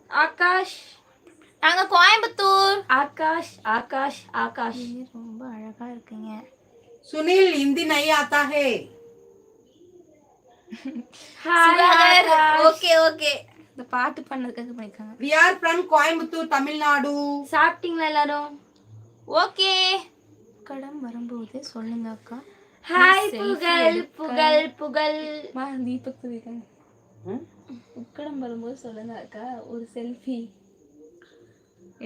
ஆகாஷ் நாங்க கோயம்புத்தூர். ஆகாஷ் ஆகாஷ் ஆகாஷ். நீங்க ரொம்ப அழகா இருக்கீங்க. सुनील हिंदी नहीं आता है. Hi Sudhakar. Akash. Okay okay. இந்த பாட்டு பண்ணதுக்காக பண்ணிருக்காங்க. We are from Coimbatore, Tamil Nadu. சாப்பிட்டீங்களா எல்லாரும்? ஓகே. கடம் வரும்போது சொல்லுங்க அக்கா. ஹாய் புகழ் புகழ் புகழ். மா தீபக் சொல்லிருக்காங்க. உக்கடம் வரும்போது சொல்லுங்க அக்கா ஒரு செல்ஃபி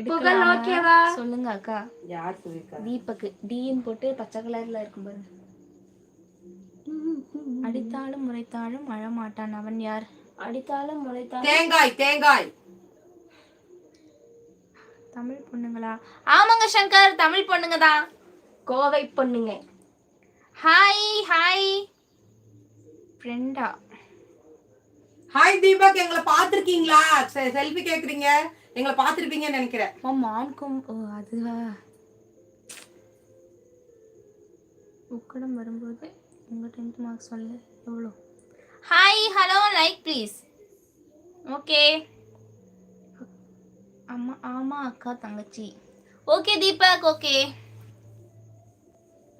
புகழ் ஓகேவா? சொல்லுங்க அக்கா. யார் சொல்லிருக்காங்க? தீபக் டிஎன் போட்டு பச்சை கலர்ல இருக்கும் பாருங்க. அடித்தாலும் முறைத்தாலும் அழமாட்டான் அவன் யார்? அடித்தாலும் முளைத்தாலும். தேங்காய் தேங்காய். தமிழ் பொண்ணுங்களா? ஆமாங்க சங்கர், தமிழ் பொண்ணுங்க தான். கோவை பொண்ணுங்க. ஹாய் ஹாய் ஃப்ரெண்டா. ஹாய் தீபக், எங்களை பார்த்திருக்கீங்களா? செல்ஃபி கேக்குறீங்க, எங்களை பார்த்திருப்பீங்கன்னு நினைக்கிறேன். மான்கும் அதுவா? உக்கடம் வரும்போது உங்க 10th மார்க் சொல்லு எவ்வளோ? Hi hello like please. Okay. அம்மா ஆமா அக்கா தங்கச்சி. Okay Deepak okay.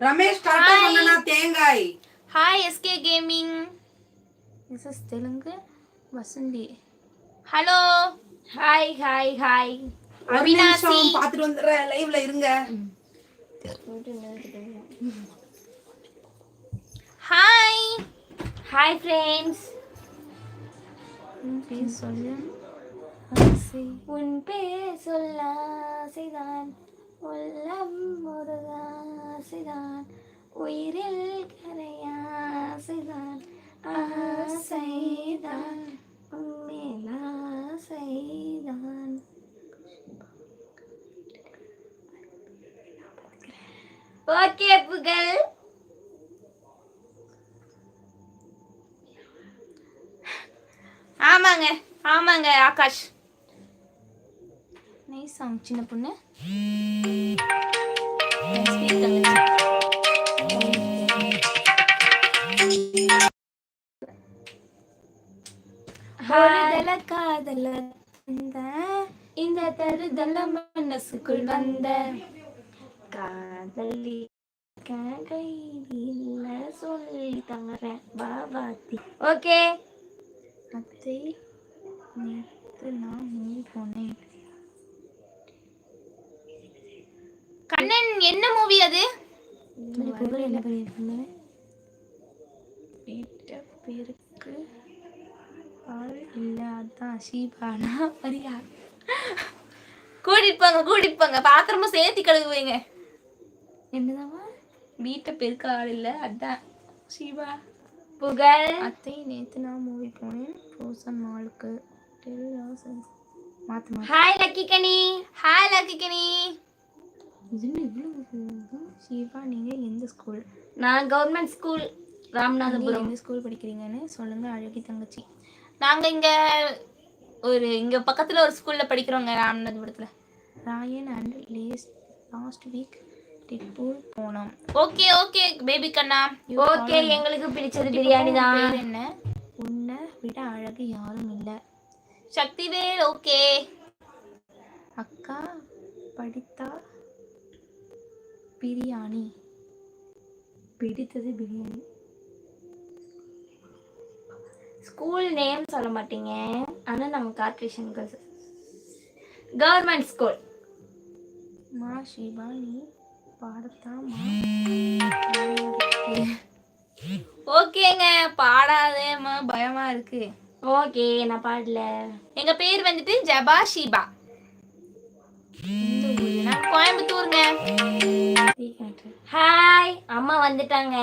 Ramesh tata பண்ணனா தேங்காய். Hi SK gaming. This is Telugu Vasanthi. Hello hi hi hi. Avinashi. பாத்துட்டு வந்துடுறேன், லைவ்ல இருங்க. Hi hi friends. ப்ளீஸ் சொல்லு. உன் பேர் சொல்ல ஆசைதான், உள்ளம் ஒரு ஆசைதான், உயிரில் கரைய ஆசைதான், ஆசைதான் உன்மேல் ஆசைதான். ஓகே புகழ். ஆமாங்க ஆமாங்க ஆகாஷ். நைஸ் சாங் சின்ன பொண்ணு. ஒருதல காதல இந்த தருதல மனசுக்குள் வந்த காதலி கையில சொல்லி தங்குறேன் பாபாத்தி. ஓகே. அத்தை நேற்று நான் மூவி போனேன். கண்ணன் என்ன மூவி அது? புகழ் என்ன பண்ணிருக்கீங்க? வீட்டு பேருக்கு ஆள் இல்லை, அதான் ஷீபானா மரியா. கூட்டிட்டு போங்க பாத்திரமும் சேர்த்து கழுவுவீங்க. என்னதாவா? வீட்டை பெருக்க ஆள் இல்லை, அதான் ஷீபா. புகழ். அத்தை நேற்று நான் மூவி போனேன் ஃப்ரோசன் மாலுக்கு. மாற்று. ஹாய் லக்கி கனி. ஹாய் லக்கி கனி. இதுன்னு இவ்வளோ. ஷீபா நீங்கள் எந்த ஸ்கூல்? நான் கவர்மெண்ட் ஸ்கூல் ராமநாதபுரம். எந்த ஸ்கூல் படிக்கிறீங்கன்னு சொல்லுங்க அழகி தங்கச்சி. நாங்கள் இங்கே பக்கத்தில் ஒரு ஸ்கூலில் படிக்கிறோங்க ராமநாதபுரத்தில். ராயன் அண்ட் லாஸ்ட் வீக் டிட்பூல் போனோம். ஓகே ஓகே பேபி கண்ணா. ஓகே, எங்களுக்கு பிடிச்சது பிரியாணி தான். பேர் என்ன? உன்னை விட அழகு யாரும் இல்லை. சக்திவேல். ஓகே. அக்கா படித்தா பிரியாணி. பிடித்தது பிரியாணி. ஸ்கூல் நேம் சொல்ல மாட்டீங்க, ஆனால் நாங்கள் கார்ப்பரேஷன் கவர்மெண்ட் ஸ்கூல். மா ஷீபா நீ பாடத்தாமா? ஓகேங்க பாடாதேம்மா, பயமா இருக்கு. ஓகே, நான் பாடல. எங்க பேர் வந்துட்டு ஜபா ஷீபா. நான் கோயம்புத்தூருங்க. ஹாய், அம்மா வந்துட்டாங்க.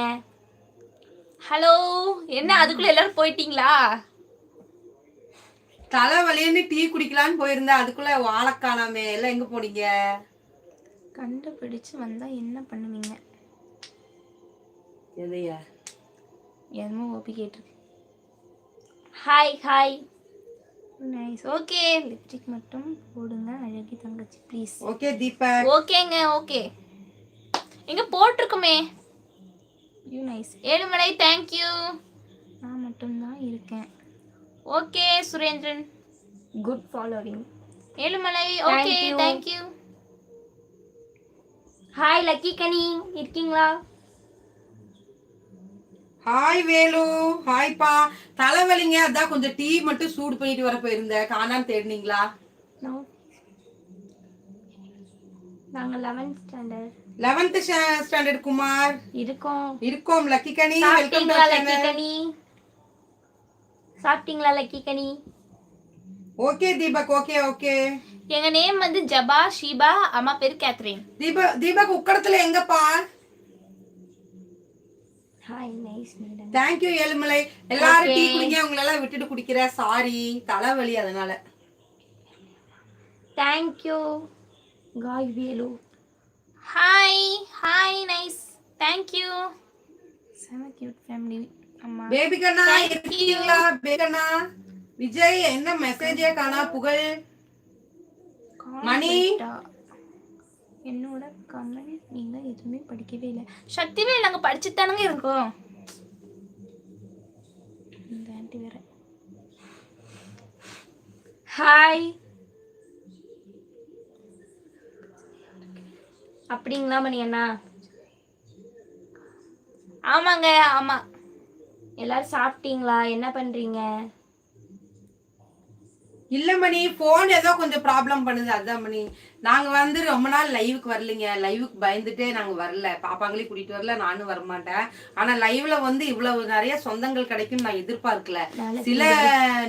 ஹலோ. என்ன அதுக்குள்ள எல்லாரும் போயிட்டீங்களா? தலைவலின்னு டீ குடிக்கலான்னு போயிருந்தேன், அதுக்குள்ள வாழைக்கானாமே, எல்லாம் எங்க போனீங்க? கண்டுபிடிச்சு வந்தா என்ன பண்ணுவீங்க? எதைய? என்னமோ ஓபி கேட்டிருக்கு. Hi hi. Nice. Okay, lipstick மட்டும் போடுங்க அழகி தங்கச்சி ப்ளீஸ். ஓகே தீபக். ஓகேங்க ஓகே. எங்க போட்டிருக்குமே. You nice. ஏழுமலை தேங்க்யூ. நான் மட்டும்தான் இருக்கேன். Okay Surendran. Good following. Ezhumalai okay you. Thank you. Hi lucky Kani, இருக்கீங்களா? ஹாய் வேலு, ஹாய்ப்பா. தலைவலிங்க, அதான் கொஞ்சம் டீ மட்டும் சூடு பண்ணிட்டு வர போயிருந்தேன். காணான்னு தேடினீங்களா? நாங்க 11th standard. 11th standard Kumar இருக்கோம். லக்கி கனி, வெல்கம் டு சாப்பிட்டீங்களா லக்கி சேனல். கனி? சாப்பிட்டீங்களா லக்கி கனி? Okay Deepak, okay okay. எங்க நேம் வந்து ஜபா ஷீபா, அம்மா பேர் கேத்ரின். தீபக் உக்கடத்துல எங்கப்பா? Hi nice madam. Thank you Ezhumalai. எல்லாரும் Okay. டீ குடிங்க, உங்களை எல்லாம் விட்டுட்டு குடிக்கிறேன். சாரி, தலைவலி அதனால. தேங்க் யூ காய் Velu. Hi nice thank you. செம கியூட் ஃபேமிலி. அம்மா பேபி கண்ணா இருக்கீங்களா? பேபி கண்ணா, விஜய் என்ன மெசேஜே காணா. புகழ், மணி, என்னோட கமெண்ட் நீங்க எதுவுமே படிக்கவே இல்லை. சக்திவேல் நாங்க படிச்சுட்டு தானங்க இருக்கோம். இந்த ஆண்டி வேற. ஹாய். அப்படிங்களா மணி அண்ணா? ஆமாங்க ஆமா. எல்லாரும் சாப்பிட்டீங்களா? என்ன பண்றீங்க? இல்ல மணி, போன் ஏதோ கொஞ்சம் ப்ராப்ளம் பண்ணுது, அதான் மணி. நாங்க வந்து ரொம்ப நாள் லைவுக்கு வரலைங்க. லைவுக்கு பயந்துட்டே நாங்க வரல. பாப்பாங்களையும் கூட்டிட்டு வரல, நானும் வரமாட்டேன். ஆனா லைவ்ல வந்து இவ்வளவு நிறைய சொந்தங்கள் கிடைக்கும் நான் எதிர்பார்க்கல. சில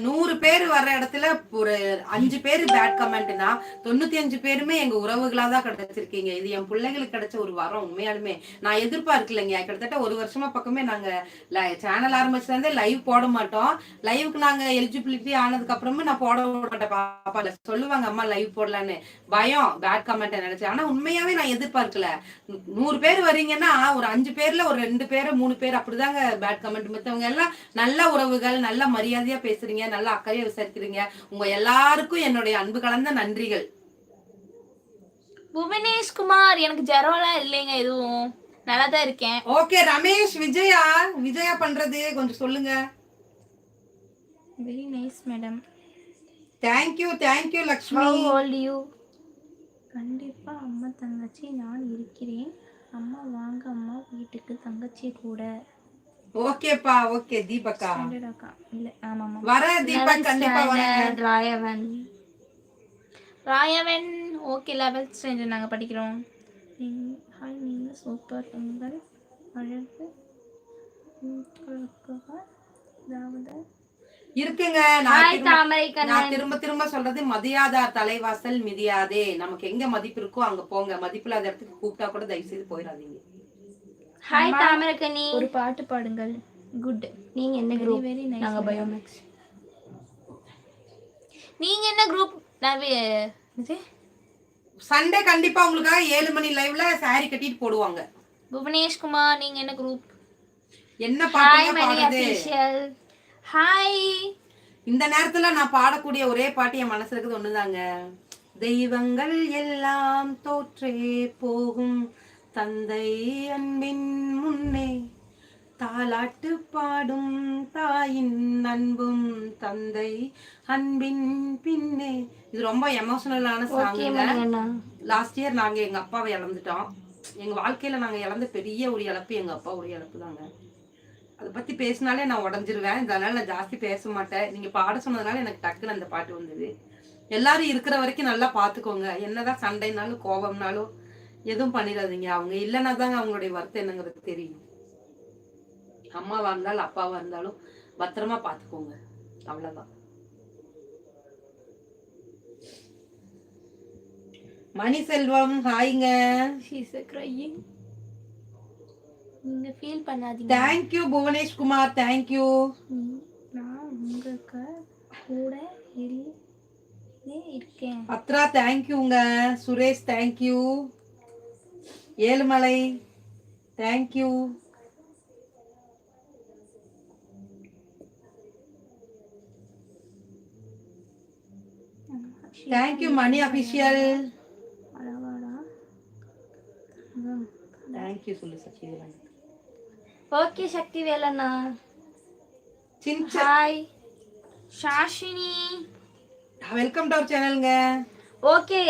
100 பேர் வர்ற இடத்துல ஒரு 5 பேர் பேட் கமெண்ட்னா 95 பேருமே எங்க உறவுகளா தான் கிடைச்சிருக்கீங்க. இது என் பிள்ளைகளுக்கு கிடைச்ச ஒரு வரம். உண்மையாலுமே நான் எதிர்பார்க்கலைங்க. கிட்டத்தட்ட 1 வருஷமா பக்கமே நாங்க சேனல் ஆரம்பிச்சதுல இருந்தே லைவ் போட மாட்டோம். லைவுக்கு நாங்க எலிஜிபிலிட்டி ஆனதுக்கு அப்புறமே நான் போட மாட்டேன். பாப்பா சொல்லுவாங்க அம்மா லைவ் போடலான்னு, பயம் பேட் கமெண்ட் நினைச்சேன். ஆனா உண்மையாவே நான் எதிர்பார்க்கல. 100 பேர் வரீங்கன்னா ஒரு 5 பேர்ல ஒரு 2 பேர் 3 பேர் அப்படிதாங்க பேட் கமெண்ட். மத்தவங்க எல்லாம் நல்ல உறவுகள், நல்ல மரியாதையா பேசுறீங்க, நல்ல அக்கறையா விசாரிக்கிறீங்க. உங்க எல்லாருக்கும் என்னுடைய அன்பு கலந்த நன்றிகள். புவனேஷ் குமார், எனக்கு ஜரம்லாம் இல்லைங்க, எதுவும் நல்லா தான் இருக்கேன். ஓகே ரமேஷ், விஜயா பண்றது கொஞ்சம் சொல்லுங்க. Very nice madam. Thank you Lakshmi. How old you? கண்டிப்பா அம்மா தங்கச்சி நான் இருக்கிறேன். அம்மா வாங்க அம்மா வீட்டுக்கு, தங்கச்சி கூட. ஓகேப்பா, ஓகே தீபக்கா. அக்கா இல்ல ஆமாமா வர தீபக் கண்டிப்பா வரேன். ராயவன் ஓகே 11th ஸ்டாண்டர்ட் நாங்க படிக்கிறோம். ஹாய் நீங்க சூப்பர், உங்கள் அழகு அதாவது இருக்குங்க. நான் திரும்ப சொல்றது, மதியாதார் தலைவாசல் மிதியாதே. நமக்கு எங்க மதிப்பு இருக்கோ அங்க போங்க. மதிப்பில்லாத இடத்துக்கு கூப்பிட்டா கூட தயவு செய்து போயிடாதீங்க. ஹாய் தாமரகனி, ஒரு பாட்டு பாடுங்கள். குட். நீங்க என்ன குரூப்? Very nice. நாங்க பயோமேக்ஸ். நீங்க என்ன குரூப்? சண்டே கண்டிப்பா உங்களுக்காக 7 மணி லைவ்ல saree கட்டிட்டு போடுவாங்க. புவனேஷ் குமார், நீங்க என்ன குரூப்? என்ன பாட்டு பாடுறது? ஹாய். இந்த நேரத்துல நான் பாடக்கூடிய ஒரே பாட்டு என் மனசுல இருக்குது ஒண்ணுதாங்க. தெய்வங்கள் எல்லாம் தோற்றே போகும், தந்தை அன்பின் முன்னே தாலாட்டு பாடும் தாயின் அன்பும் தந்தை அன்பின் பின்னே. இது ரொம்ப எமோஷனலான சாங். லாஸ்ட் இயர் நாங்க எங்க அப்பாவை இழந்துட்டோம். எங்க வாழ்க்கையில நாங்க இழந்த பெரிய ஒரு இழப்பு எங்க அப்பா ஒரு இழப்பு தாங்க. அதை பத்தி பேசினாலே நான் உடஞ்சிருவேன். இதனால நான் ஜாஸ்தி பேச மாட்டேன். நீங்க பாட சொன்னதுனால எனக்கு டக்குன்னு அந்த பாட்டு வந்தது. எல்லாரும் இருக்கிற வரைக்கும் நல்லா பாத்துக்கோங்க. என்னதான் சண்டைனாலும் கோபம்னாலும் எதுவும் பண்ணிடாதீங்க. அவங்க இல்லைன்னா தாங்க அவங்களுடைய வருத்தம் என்னங்கிறது தெரியும். அம்மாவா இருந்தாலும் அப்பாவா இருந்தாலும் பத்திரமா பாத்துக்கோங்க, அவ்வளவுதான். மணி செல்வம் ஹாய்ங்க. நீங்க ஃபீல் பண்ணாதீங்க. Thank you Bhuvanesh Kumar, thank you. நான் உங்களுக்கு கூட இருக்கேன். பத்ரா தேங்க் யூங்க. Suresh thank you. Ezhumalai thank you. Thank you Mani official. Thank you சொல்லு சக்திவேலன். ஓகே சக்திவேலண்ணா. Hi Shashini welcome to our சேனலுங்க. ஓகே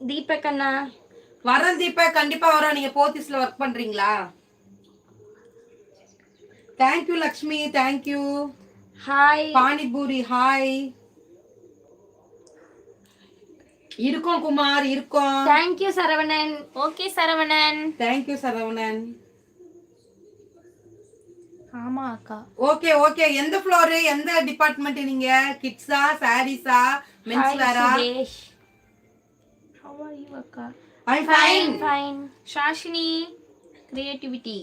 தீபக் அண்ணா. வரேன் தீபக், கண்டிப்பா வரோம். நீங்க போத்தீஸ்ல ஒர்க் பண்றீங்களா? Thank you Lakshmi, thank you. Hi Panipuri hi. இருக்கோம் குமார், இருக்கோம். Thank you Saravanan. Okay Saravanan. Thank you Saravanan. ஆமா அக்கா. Okay okay. எந்த ஃப்ளோர், எந்த டிபார்ட்மெண்ட் நீங்க? கிட்ஸா, சாரீஸா, மென்ஸ் வேரா? சுதேஷ். How are you அக்கா? I'm fine. Fine. Shashini creativity.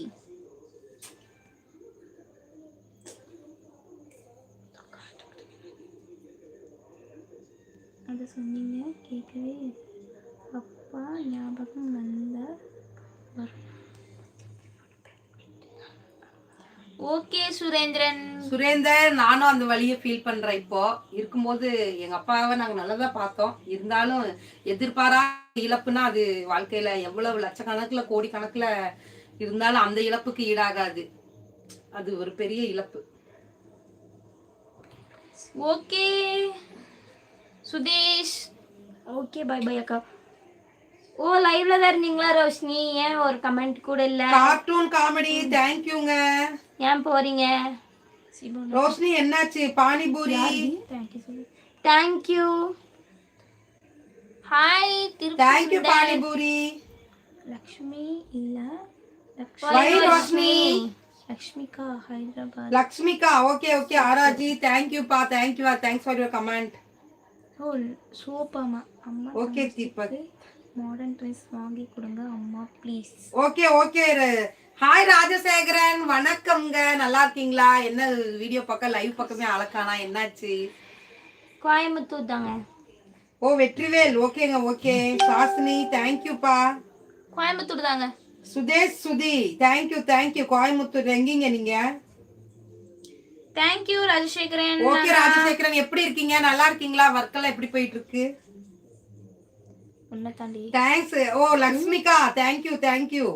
அது சொன்னீங்க கேட்கவே அப்பா ஞாபகம் வந்த. ஓகே சுரேந்திரன். சுரேந்தர், நானும் அந்த வழியை ஃபீல் பண்றேன். இப்போ இருக்கும்போது எங்க அப்பாவை நாங்க நல்லதா பார்த்தோம். இருந்தாலும் எதிர்பாரா இழப்புனா அது வாழ்க்கையில எவ்வளவு லட்சக்கணக்குல கோடி கணக்குல இருந்தாலும் அந்த இழப்புக்கு ஈடாகாது. அது ஒரு பெரிய இழப்பு. Okay Sudesh. Okay bye bye அக்கா. ஓ லைவ்ல தான் இருந்தீங்களா ரோஷினி? ஏன் ஒரு கமெண்ட் கூட இல்ல? கார்ட்டூன் காமெடி தேங்க்யூங்க. ஏன் போறீங்க? ரோஷினி என்னாச்சு? Panipuri thank you Sudesh. Thank you. Hi thank you Panipuri. Lakshmi இல்ல Why Roshini? Lakshmika Hyderabad. Lakshmika okay okay. ஆராஜி தேங்க்யூ பா, thank you. Thanks for your comment. ஓ சூப்பர்மா. அம்மா ஓகே தீபக். மாடர்ன் ட்ரெஸ் வாங்கி கொடுங்க அம்மா please. Okay okay. Hi Rajasekaran, வணக்கம்ங்க. நல்லா இருக்கீங்களா? என்ன வீடியோ பக்கம் லைவ் பக்கமே அழகானா, என்னாச்சு? கோயம்புத்தூர் தாங்க. ஓ வெற்றிவேல் ஓகேங்க ஓகே. சாஸ்னி தேங்க்யூப்பா. கோயம்புத்தூர் தாங்க. சுதேஷ் சுதி தேங்க்யூ தேங்க்யூ. கோயம்புத்தூர் எங்கீங்க நீங்க? தேங்க்யூ ராஜசேகரன். ஓகே ராஜசேகரன், எப்படி இருக்கீங்க? நல்லா இருக்கீங்களா? ஒர்க் எல்லாம் எப்படி போயிட்டு இருக்கு? உன்னை தாண்டி. தேங்க்ஸ். ஓ லக்ஷ்மிகா தேங்க்யூ தேங்க்யூ.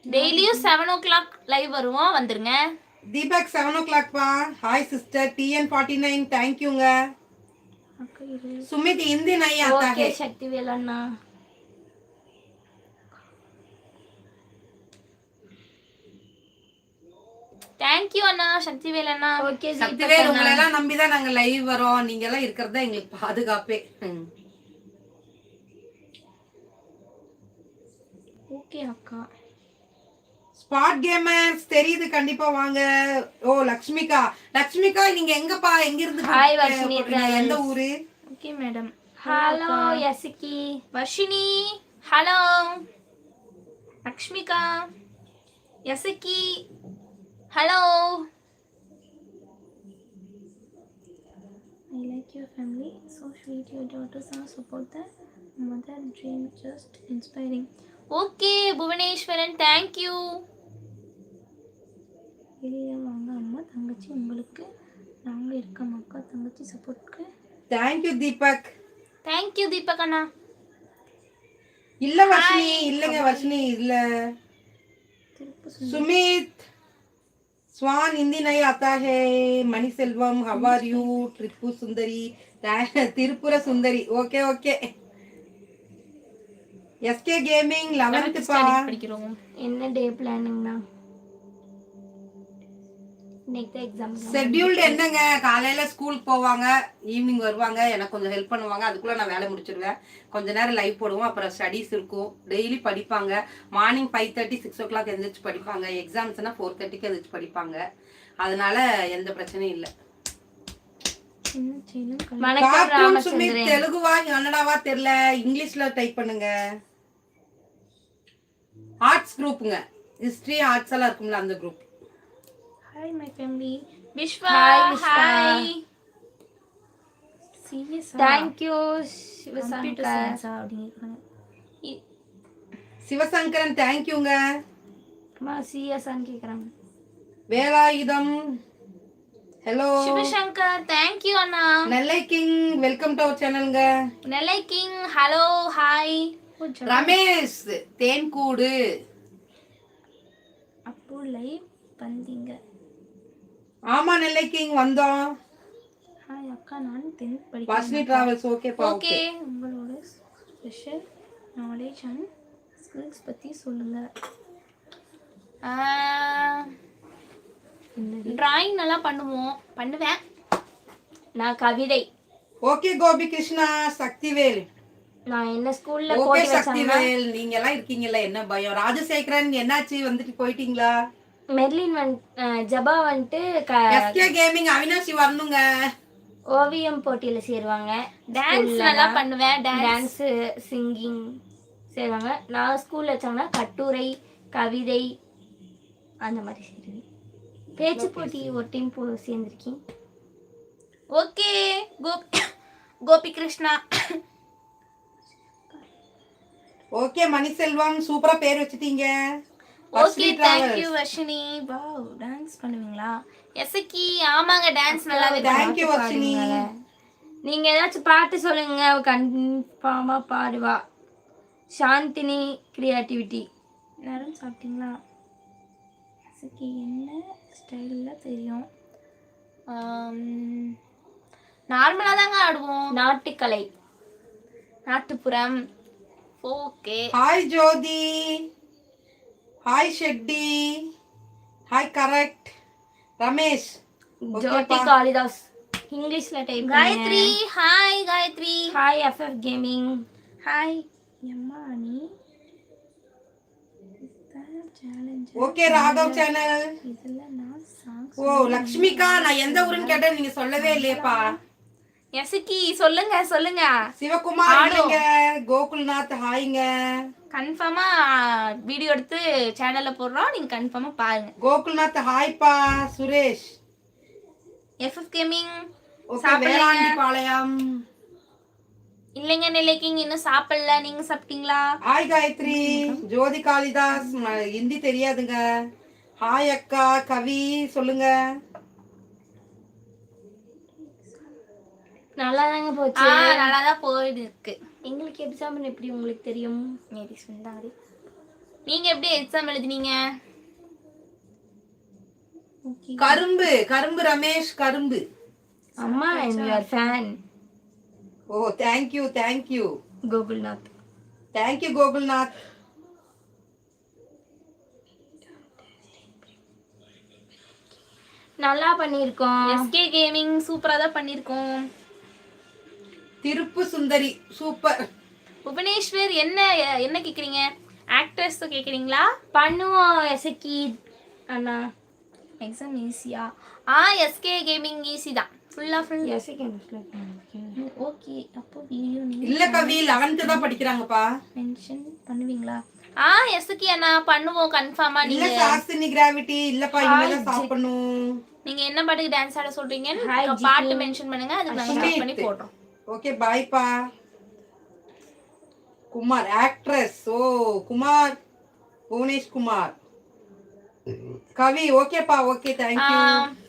டெய்லியும் 7 o'clock லைவ் வருவோம், வந்துருங்க. தீபக் 7 o'clock பா. ஹாய் சிஸ்டர் TN49 தேங்க்யூங்க. அக்கா இது சுமித் हिंदी नहीं आता ஓகே है. சக்திவேல் அண்ணா. தேங்க்யூ அண்ணா சக்திவேல் அண்ணா. ஓகே சக்திவேல், உங்களை எல்லாம் நம்பிதான் நாங்க லைவ் வரோம். நீங்க எல்லாம் இருக்கிறது தான் எங்களுக்கு பாதுகாப்பே. ஓகே அக்கா. ஸ்பாட் கேமர்ஸ் தெரியுது, கண்டிப்பா வாங்க. ஓ லக்ஷ்மிகா, லக்ஷ்மிகா நீங்க எங்கப்பா, எங்க இருந்து Hi, வர்ஷினி போறீங்க? எந்த ஊரு? Okay madam. Hello Yasiki. Varshini hello. Lakshmika Yasaki hello. I like your family, so sweet. Your daughters are support the mother dream, just inspiring. Okay Bhuvaneswaran thank you. வெளியே வாங்க அம்மா தங்கச்சி, உங்களுக்கு நாங்கள் இருக்கோம் அக்கா தங்கச்சி சப்போர்ட்க்கு. தேங்க்யூ தீபக். தேங்க்யூ தீபக் அண்ணா. இல்ல வர்ஷினி, இல்லங்க வர்ஷினி இல்ல. சுமித் स्वान हिंदी नहीं आता है. मणि Selvam how are you? ट्रिपु Sundari Tripura Sundari okay okay. SK gaming 11th பா. படிக்கிறோம். என்ன டே பிளானிங்னா? நெக்ஸ்ட் எக்ஸாம் ஷெட்யூல்டு என்னங்க? காலையில ஸ்கூலுக்கு போவாங்க, ஈவினிங் வருவாங்க, எனக்கு கொஞ்சம் ஹெல்ப் பண்ணுவாங்க. அதுக்குள்ள நான் வேலை முடிச்சிருவேன். கொஞ்ச நேரம் லைவ் போடுவோம், அப்புறம் ஸ்டடீஸ் இருக்கும். டெய்லி படிப்பாங்க. மார்னிங் 5:30 6 o'clock எழுந்திரிச்சு படிப்பாங்க. எக்ஸாம்ஸ்னா 4:30 எழுந்திரிச்சு படிப்பாங்க. அதனால எந்த பிரச்சனையும் இல்லை. கார்ட்டூன் சுமித் தெலுங்குவா கன்னடாவா தெரியல, இங்கிலீஷ்ல டைப் பண்ணுங்க. ஆர்ட்ஸ் குரூப்புங்க, ஹிஸ்டரி ஆர்ட்ஸ் எல்லாம் இருக்கும்ல அந்த group. Hi my family. Vishwa hi. சீரியஸா தேங்க்யூ சிவசங்கர். சிவசங்கரன் தேங்க்யூங்க. அம்மா சிஎஸ்ஆன்னு கேக்குறாங்க. வேலாயுதம் ஹலோ. சிவசங்கர் தேங்க்யூ அண்ணா. Nellai king welcome to our சேனல்ங்க. Nellai king hello hi. Ramesh தேன்கூடு. அப்போ லைவ் வந்தீங்க? ஆமா நெல்லை கிங் வந்தோம். அக்கா நான் 10th படிக்கிறேன். வர்ஷினி டிராவல்ஸ் ஓகேப்பா ஓகே, உங்களோட ஸ்பெஷல் நாலேஜ் அண்ட் ஸ்கில்ஸ் பற்றி சொல்லுங்க. டிராயிங் நல்லா பண்ணுவேன். நான் கவிதை. ஓகே கோபி கிருஷ்ணா. சக்திவேல் நான் என்ன ஸ்கூல்ல ஓகே. போட்டி வச்சாங்க. சக்திவேல் நீங்க எல்லாம் இருக்கீங்கல்ல, என்ன பயம். ராஜசேகரன் என்னாச்சு, வந்துட்டு போயிட்டீங்களா? மெர்லின் ஜபா வந்துட்டு எஸ்கே கேமிங் அவினாஷி வரணுங்க. ஓவியம் போட்டியில சேருவாங்க. டான்ஸ் நல்லா பண்ணுவேன். டான்ஸ் சிங்கிங் சேருவாங்க. நான் ஸ்கூல்ல வச்சாங்கன்னா கட்டுரை கவிதை அந்த மாதிரி சேருவேன். பேச்சு போட்டி ஒரு டீம் சேர்ந்துருக்கேன். ஓகே கோபி கிருஷ்ணா. ஓகே மணிசெல்வம் சூப்பரா பேர் வச்சிட்டீங்க. Okay thank you Varshini. Wow dance பண்ணுவீங்களா? எசக்கி ஆமாங்க டான்ஸ் நல்லாவே. Thank you Varshini. நீங்க ஏதாச்சும் பாட்டு சொல்லுங்க, கன்ஃபார்மா பாடுவா. சாந்தினி கிரியேட்டிவிட்டி. எல்லாரும் சாப்பிட்டீங்களா? எசக்கி என்ன ஸ்டைலில் தெரியும்? நார்மலாக தாங்க ஆடுவோம். நாட்டுக்கலை நாட்டுப்புறம். Okay. Hi Jothi, hi Shetty, hi correct Ramesh. Jothi Kalidas. இங்கிலீஷ்ல type Gayathri. Hi Gayathri. Hi FF gaming. Hi Emmani. Okay Raghav channel. இதெல்லாம் நான் சாங்ஸ். ஓ லக்ஷ்மிகா, நான் எந்த ஊருன்னு கேட்டேன், நீங்க சொல்லவே இல்லையேப்பா. எசக்கி சொல்லுங்க. சிவகுமார் இல்லைங்க. கோகுல்நாத் ஹாய்ங்க. கன்ஃபார்மா வீடியோ எடுத்து சேனல்ல போடுறோம், நீங்க கன்ஃபார்மா பாருங்க. கோகுல்நாத் ஹாய்ப்பா. Suresh FF gaming. Okay. Velandi Palayam இல்லைங்க நெல்லைக்கிங் இன்னும் சாப்பிடல. நீங்க சாப்பிட்டீங்களா? ஹாய் காயத்ரி. ஜோதி காளிதாஸ் ஹிந்தி தெரியாதுங்க. ஹாய் அக்கா. கவி சொல்லுங்க. நல்லா தாங்க போச்சு. நல்லா தான் போயிட்டு இருக்கு. எங்களுக்கு எக்ஸாம் எப்படி உங்களுக்கு தெரியும்? மேரி சொன்னாரு. நீங்க எப்படி எக்ஸாம் எழுதினீங்க? கரும்பு ரமேஷ். கரும்பு அம்மா I'm your fan. O thank you Gokulnath. Thank you Gokulnath. நல்லா பண்ணிருக்கோம். எஸ்கே கேமிங் சூப்பரா தான் பண்ணிருக்கோம். திருப்பு சுந்தரி சூப்பர். புவனேஸ்வர் என்ன கேக்குறீங்க? ஆக்டர்ஸ் கேக்குறீங்களா? பண்ணுவோம் எசக்கி அண்ணா. எக்ஸாம் ஈஸியா? எஸ்கே கேமிங் ஈஸி தான். ஃபுல் எசக்கி. ஓகே. அப்போ வீடியோ இல்ல கவி 11th தான் படிக்கறாங்கப்பா. மென்ஷன் பண்ணுவீங்களா? எஸ்கி அண்ணா பண்ணுவோம் கன்ஃபார்மா. இல்ல சாஸ்தினி கிராவிட்டி இல்லப்பா, இனிமே தான் சாப்பிடணும். நீங்க என்ன பாட்டுக்கு டான்ஸ் ஆட சொல்றீங்க? பாட்டு மென்ஷன் பண்ணுங்க, அதுக்கு நாங்க டான்ஸ் பண்ணி போடுறோம். ஓகே பை பா. குமார் ஆக்ட்ரஸ். ஓ குமார் புவனேஷ் குமார். கவி ஓகேப்பா. Okay thank you.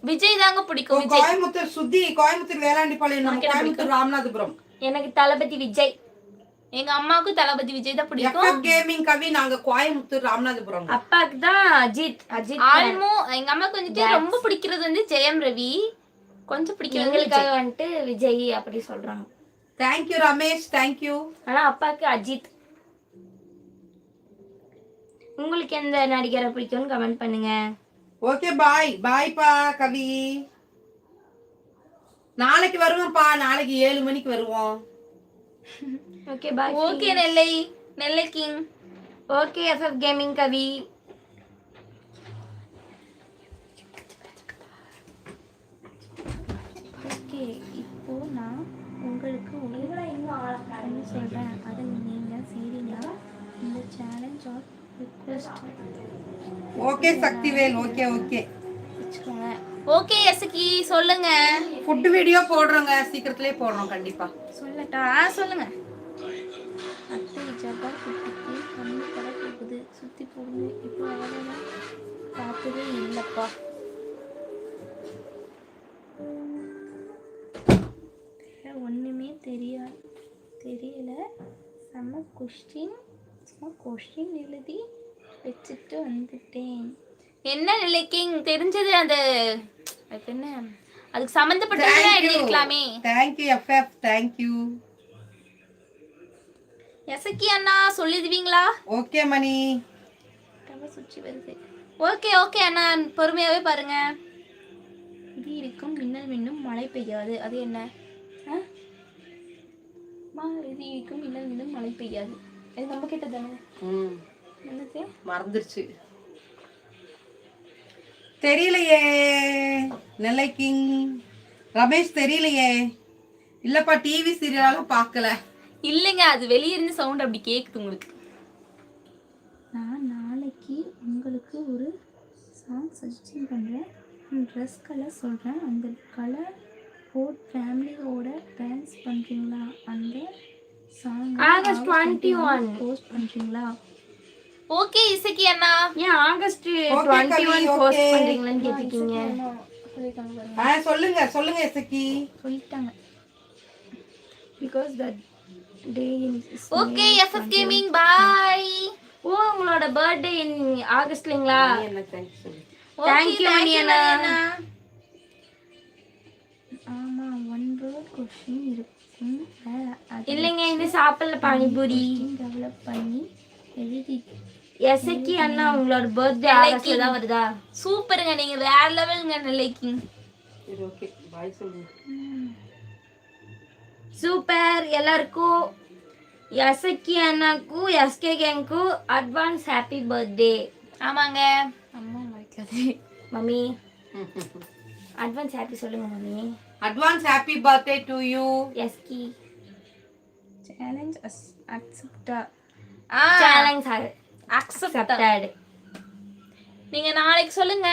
விஜய் தாங்க பிடிக்கும். விஜய். கோயம்புத்தூர் சுத்தி. கோயம்புத்தூர் வேளாண்டிப்பாளையம். நம்ம கோயம்புத்தூர் ராமநாதபுரம். எனக்கு தளபதி விஜய். எங்க அம்மாவுக்கு தளபதி விஜய் தான் பிடிக்கும். எஃப்எஃப் கேமிங் கவி. நாங்க கோயம்புத்தூர் ராமநாதபுரம். அப்பாக்கு தான் அஜித். ஆல்மோ எங்க அம்மாக்கு வந்துட்டு ரொம்ப பிடிக்கிறது வந்து ஜெயம் ரவி. கொஞ்சம் பிடிக்கிறது எங்களுக்காக வந்துட்டு விஜய் அப்படி சொல்றாங்க. Thank you Ramesh. Thank you. ஆனா அப்பாக்கு அஜித். உங்களுக்கு எந்த நடிகரை பிடிக்கும்னு கமெண்ட் பண்ணுங்க. Okay bye. பாய்ப்பா கவி. நாளைக்கு வருவோம்ப்பா. நாளைக்கு 7 மணிக்கு வருவோம். Okay bye. Okay Nellai king. Okay FF gaming Kavi. Okay இப்போ நான் உங்களுக்கு சொல்றேன், அதை நீங்க செய்றீங்களா? இந்த challenge or request. Okay Sakthivel. Okay வெச்சுக்கோங்க. ஓகே எஸ்கி சொல்லுங்க. ஃபுட் வீடியோ போடுறோங்க, சீக்கிரத்திலே போடுறோம் கண்டிப்பா. சொல்லட்டா? சொல்லுங்க. அத்தை ஜபா குட்டிக்கு கம்மி கடை போகுது, சுத்தி போடுங்க. இப்போ அவ்வளோதான் பார்த்ததே இல்லைப்பா. ஒன்றுமே தெரியல. செம்ம கொஸ்டின் எழுதி வச்சுட்டு வந்துட்டேன். என்ன நிலைக்கிங் தெரிஞ்சது? அந்த என்ன அதுக்கு சம்பந்தப்பட்டதெல்லாம் எழுதி இருக்கலாமே. Thank you FF, thank you. எசக்கி அண்ணா சொல்லிடுவீங்களா? ஓகே மணி. சுற்றி வருது. ஓகே ஓகே அண்ணா, பொறுமையாவே பாருங்க. இடி இருக்கும், மின்னல் மின்னும், மழை பெய்யாது. அது என்ன? இடி இருக்கும், மின்னல் மின்னும், மழை பெய்யாது. இது நம்ம கேட்டதானே? என்னது மறந்துருச்சு, தெரியலையே. நெல்லை கிங் ரமேஷ் தெரியலையே. இல்லப்பா டிவி சீரியலால பார்க்கல. இல்லைங்க, அது வெளியே இருந்து சவுண்ட் அப்படி கேக்குது உங்களுக்கு. நான் நாளைக்கு உங்களுக்கு ஒரு சாங் சஜஷன் பண்ணுறேன். ட்ரெஸ் கலர் சொல்கிறேன். அந்த கலர் போட் ஃபேமிலியோட டான்ஸ் பண்ணுறீங்களா? அந்த சாங் ஆகஸ்ட் 21 போஸ்ட் பண்ணுறீங்களா? ஓகே இசக்கி அண்ணா. ஏன் ஆகஸ்ட் 21 போஸ்ட் பண்றீங்களான்னு கேட்டிருக்கீங்க. சொல்லுங்க சொல்லுங்க இசக்கி. சொல்லிட்டாங்க. because that day is okay FF Gaming bye. ஓ உங்களோட பர்த்டே ஆகஸ்ட்லங்களா? என்ன தேங்க்ஸ் சொல்லு. Thank you மணி அண்ணா. ஆமா, ஒன் வேர்ட் क्वेश्चन இருக்கும். இல்லங்க இது சாப்பிடல பானிபூரி. டெவலப் பண்ணி எழுதி. எசக்கி அண்ணா உங்களோட பர்த்டே ஆகஸ்ட்ல தான் வருதா? சூப்பருங்க, நீங்க வேற லெவல்ங்க நெல்லைக்கிங். இது ஓகே பாய் சொல்லுங்க. சூப்பர். எல்லாருக்கும் எசக்கி அண்ணாக்கும் எஸ்கே கேங்க்கும் அட்வான்ஸ் ஹாப்பி பர்த்டே. ஆமாங்க, அம்மா மறைக்காதே மம்மி. அட்வான்ஸ் ஹாப்பி சொல்லுங்க mummy. Advance happy birthday to you. Esakki challenge accept. Challenge accepted. நீங்க நாளைக்கு சொல்லுங்க,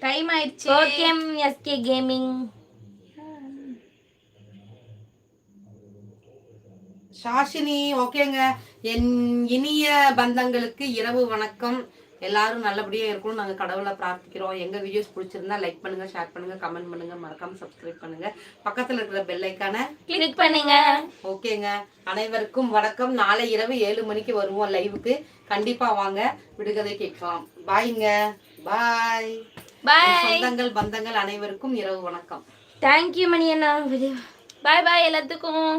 டைம் ஆயிடுச்சு. Okay SK gaming. ஷாஷினி ஓகேங்க. என் இனிய பந்தங்களுக்கு இரவு வணக்கம். எல்லாரும் நல்லபடியா இருக்கணும் நாங்க கடவுளை பிரார்த்திக்கிறோம். எங்க வீடியோஸ் பிடிச்சிருந்தா லைக் பண்ணுங்க, ஷேர் பண்ணுங்க, கமெண்ட் பண்ணுங்க, மறக்காம சப்ஸ்கிரைப் பண்ணுங்க, பக்கத்துல இருக்கிற பெல் ஐக்கானை கிளிக் பண்ணுங்க. ஓகேங்க. அனைவருக்கும் வணக்கம். நாளை இரவு 7 மணிக்கு வருவோம் லைவுக்கு. கண்டிப்பா வாங்க, விடுகதை கேட்கலாம். பாய்ங்க. பாய் பாய். சொந்தங்கள் பந்தங்கள் அனைவருக்கும் இரவு வணக்கம். தேங்க்யூ மணி அண்ணா. பாய் பாய் எல்லாத்துக்கும்.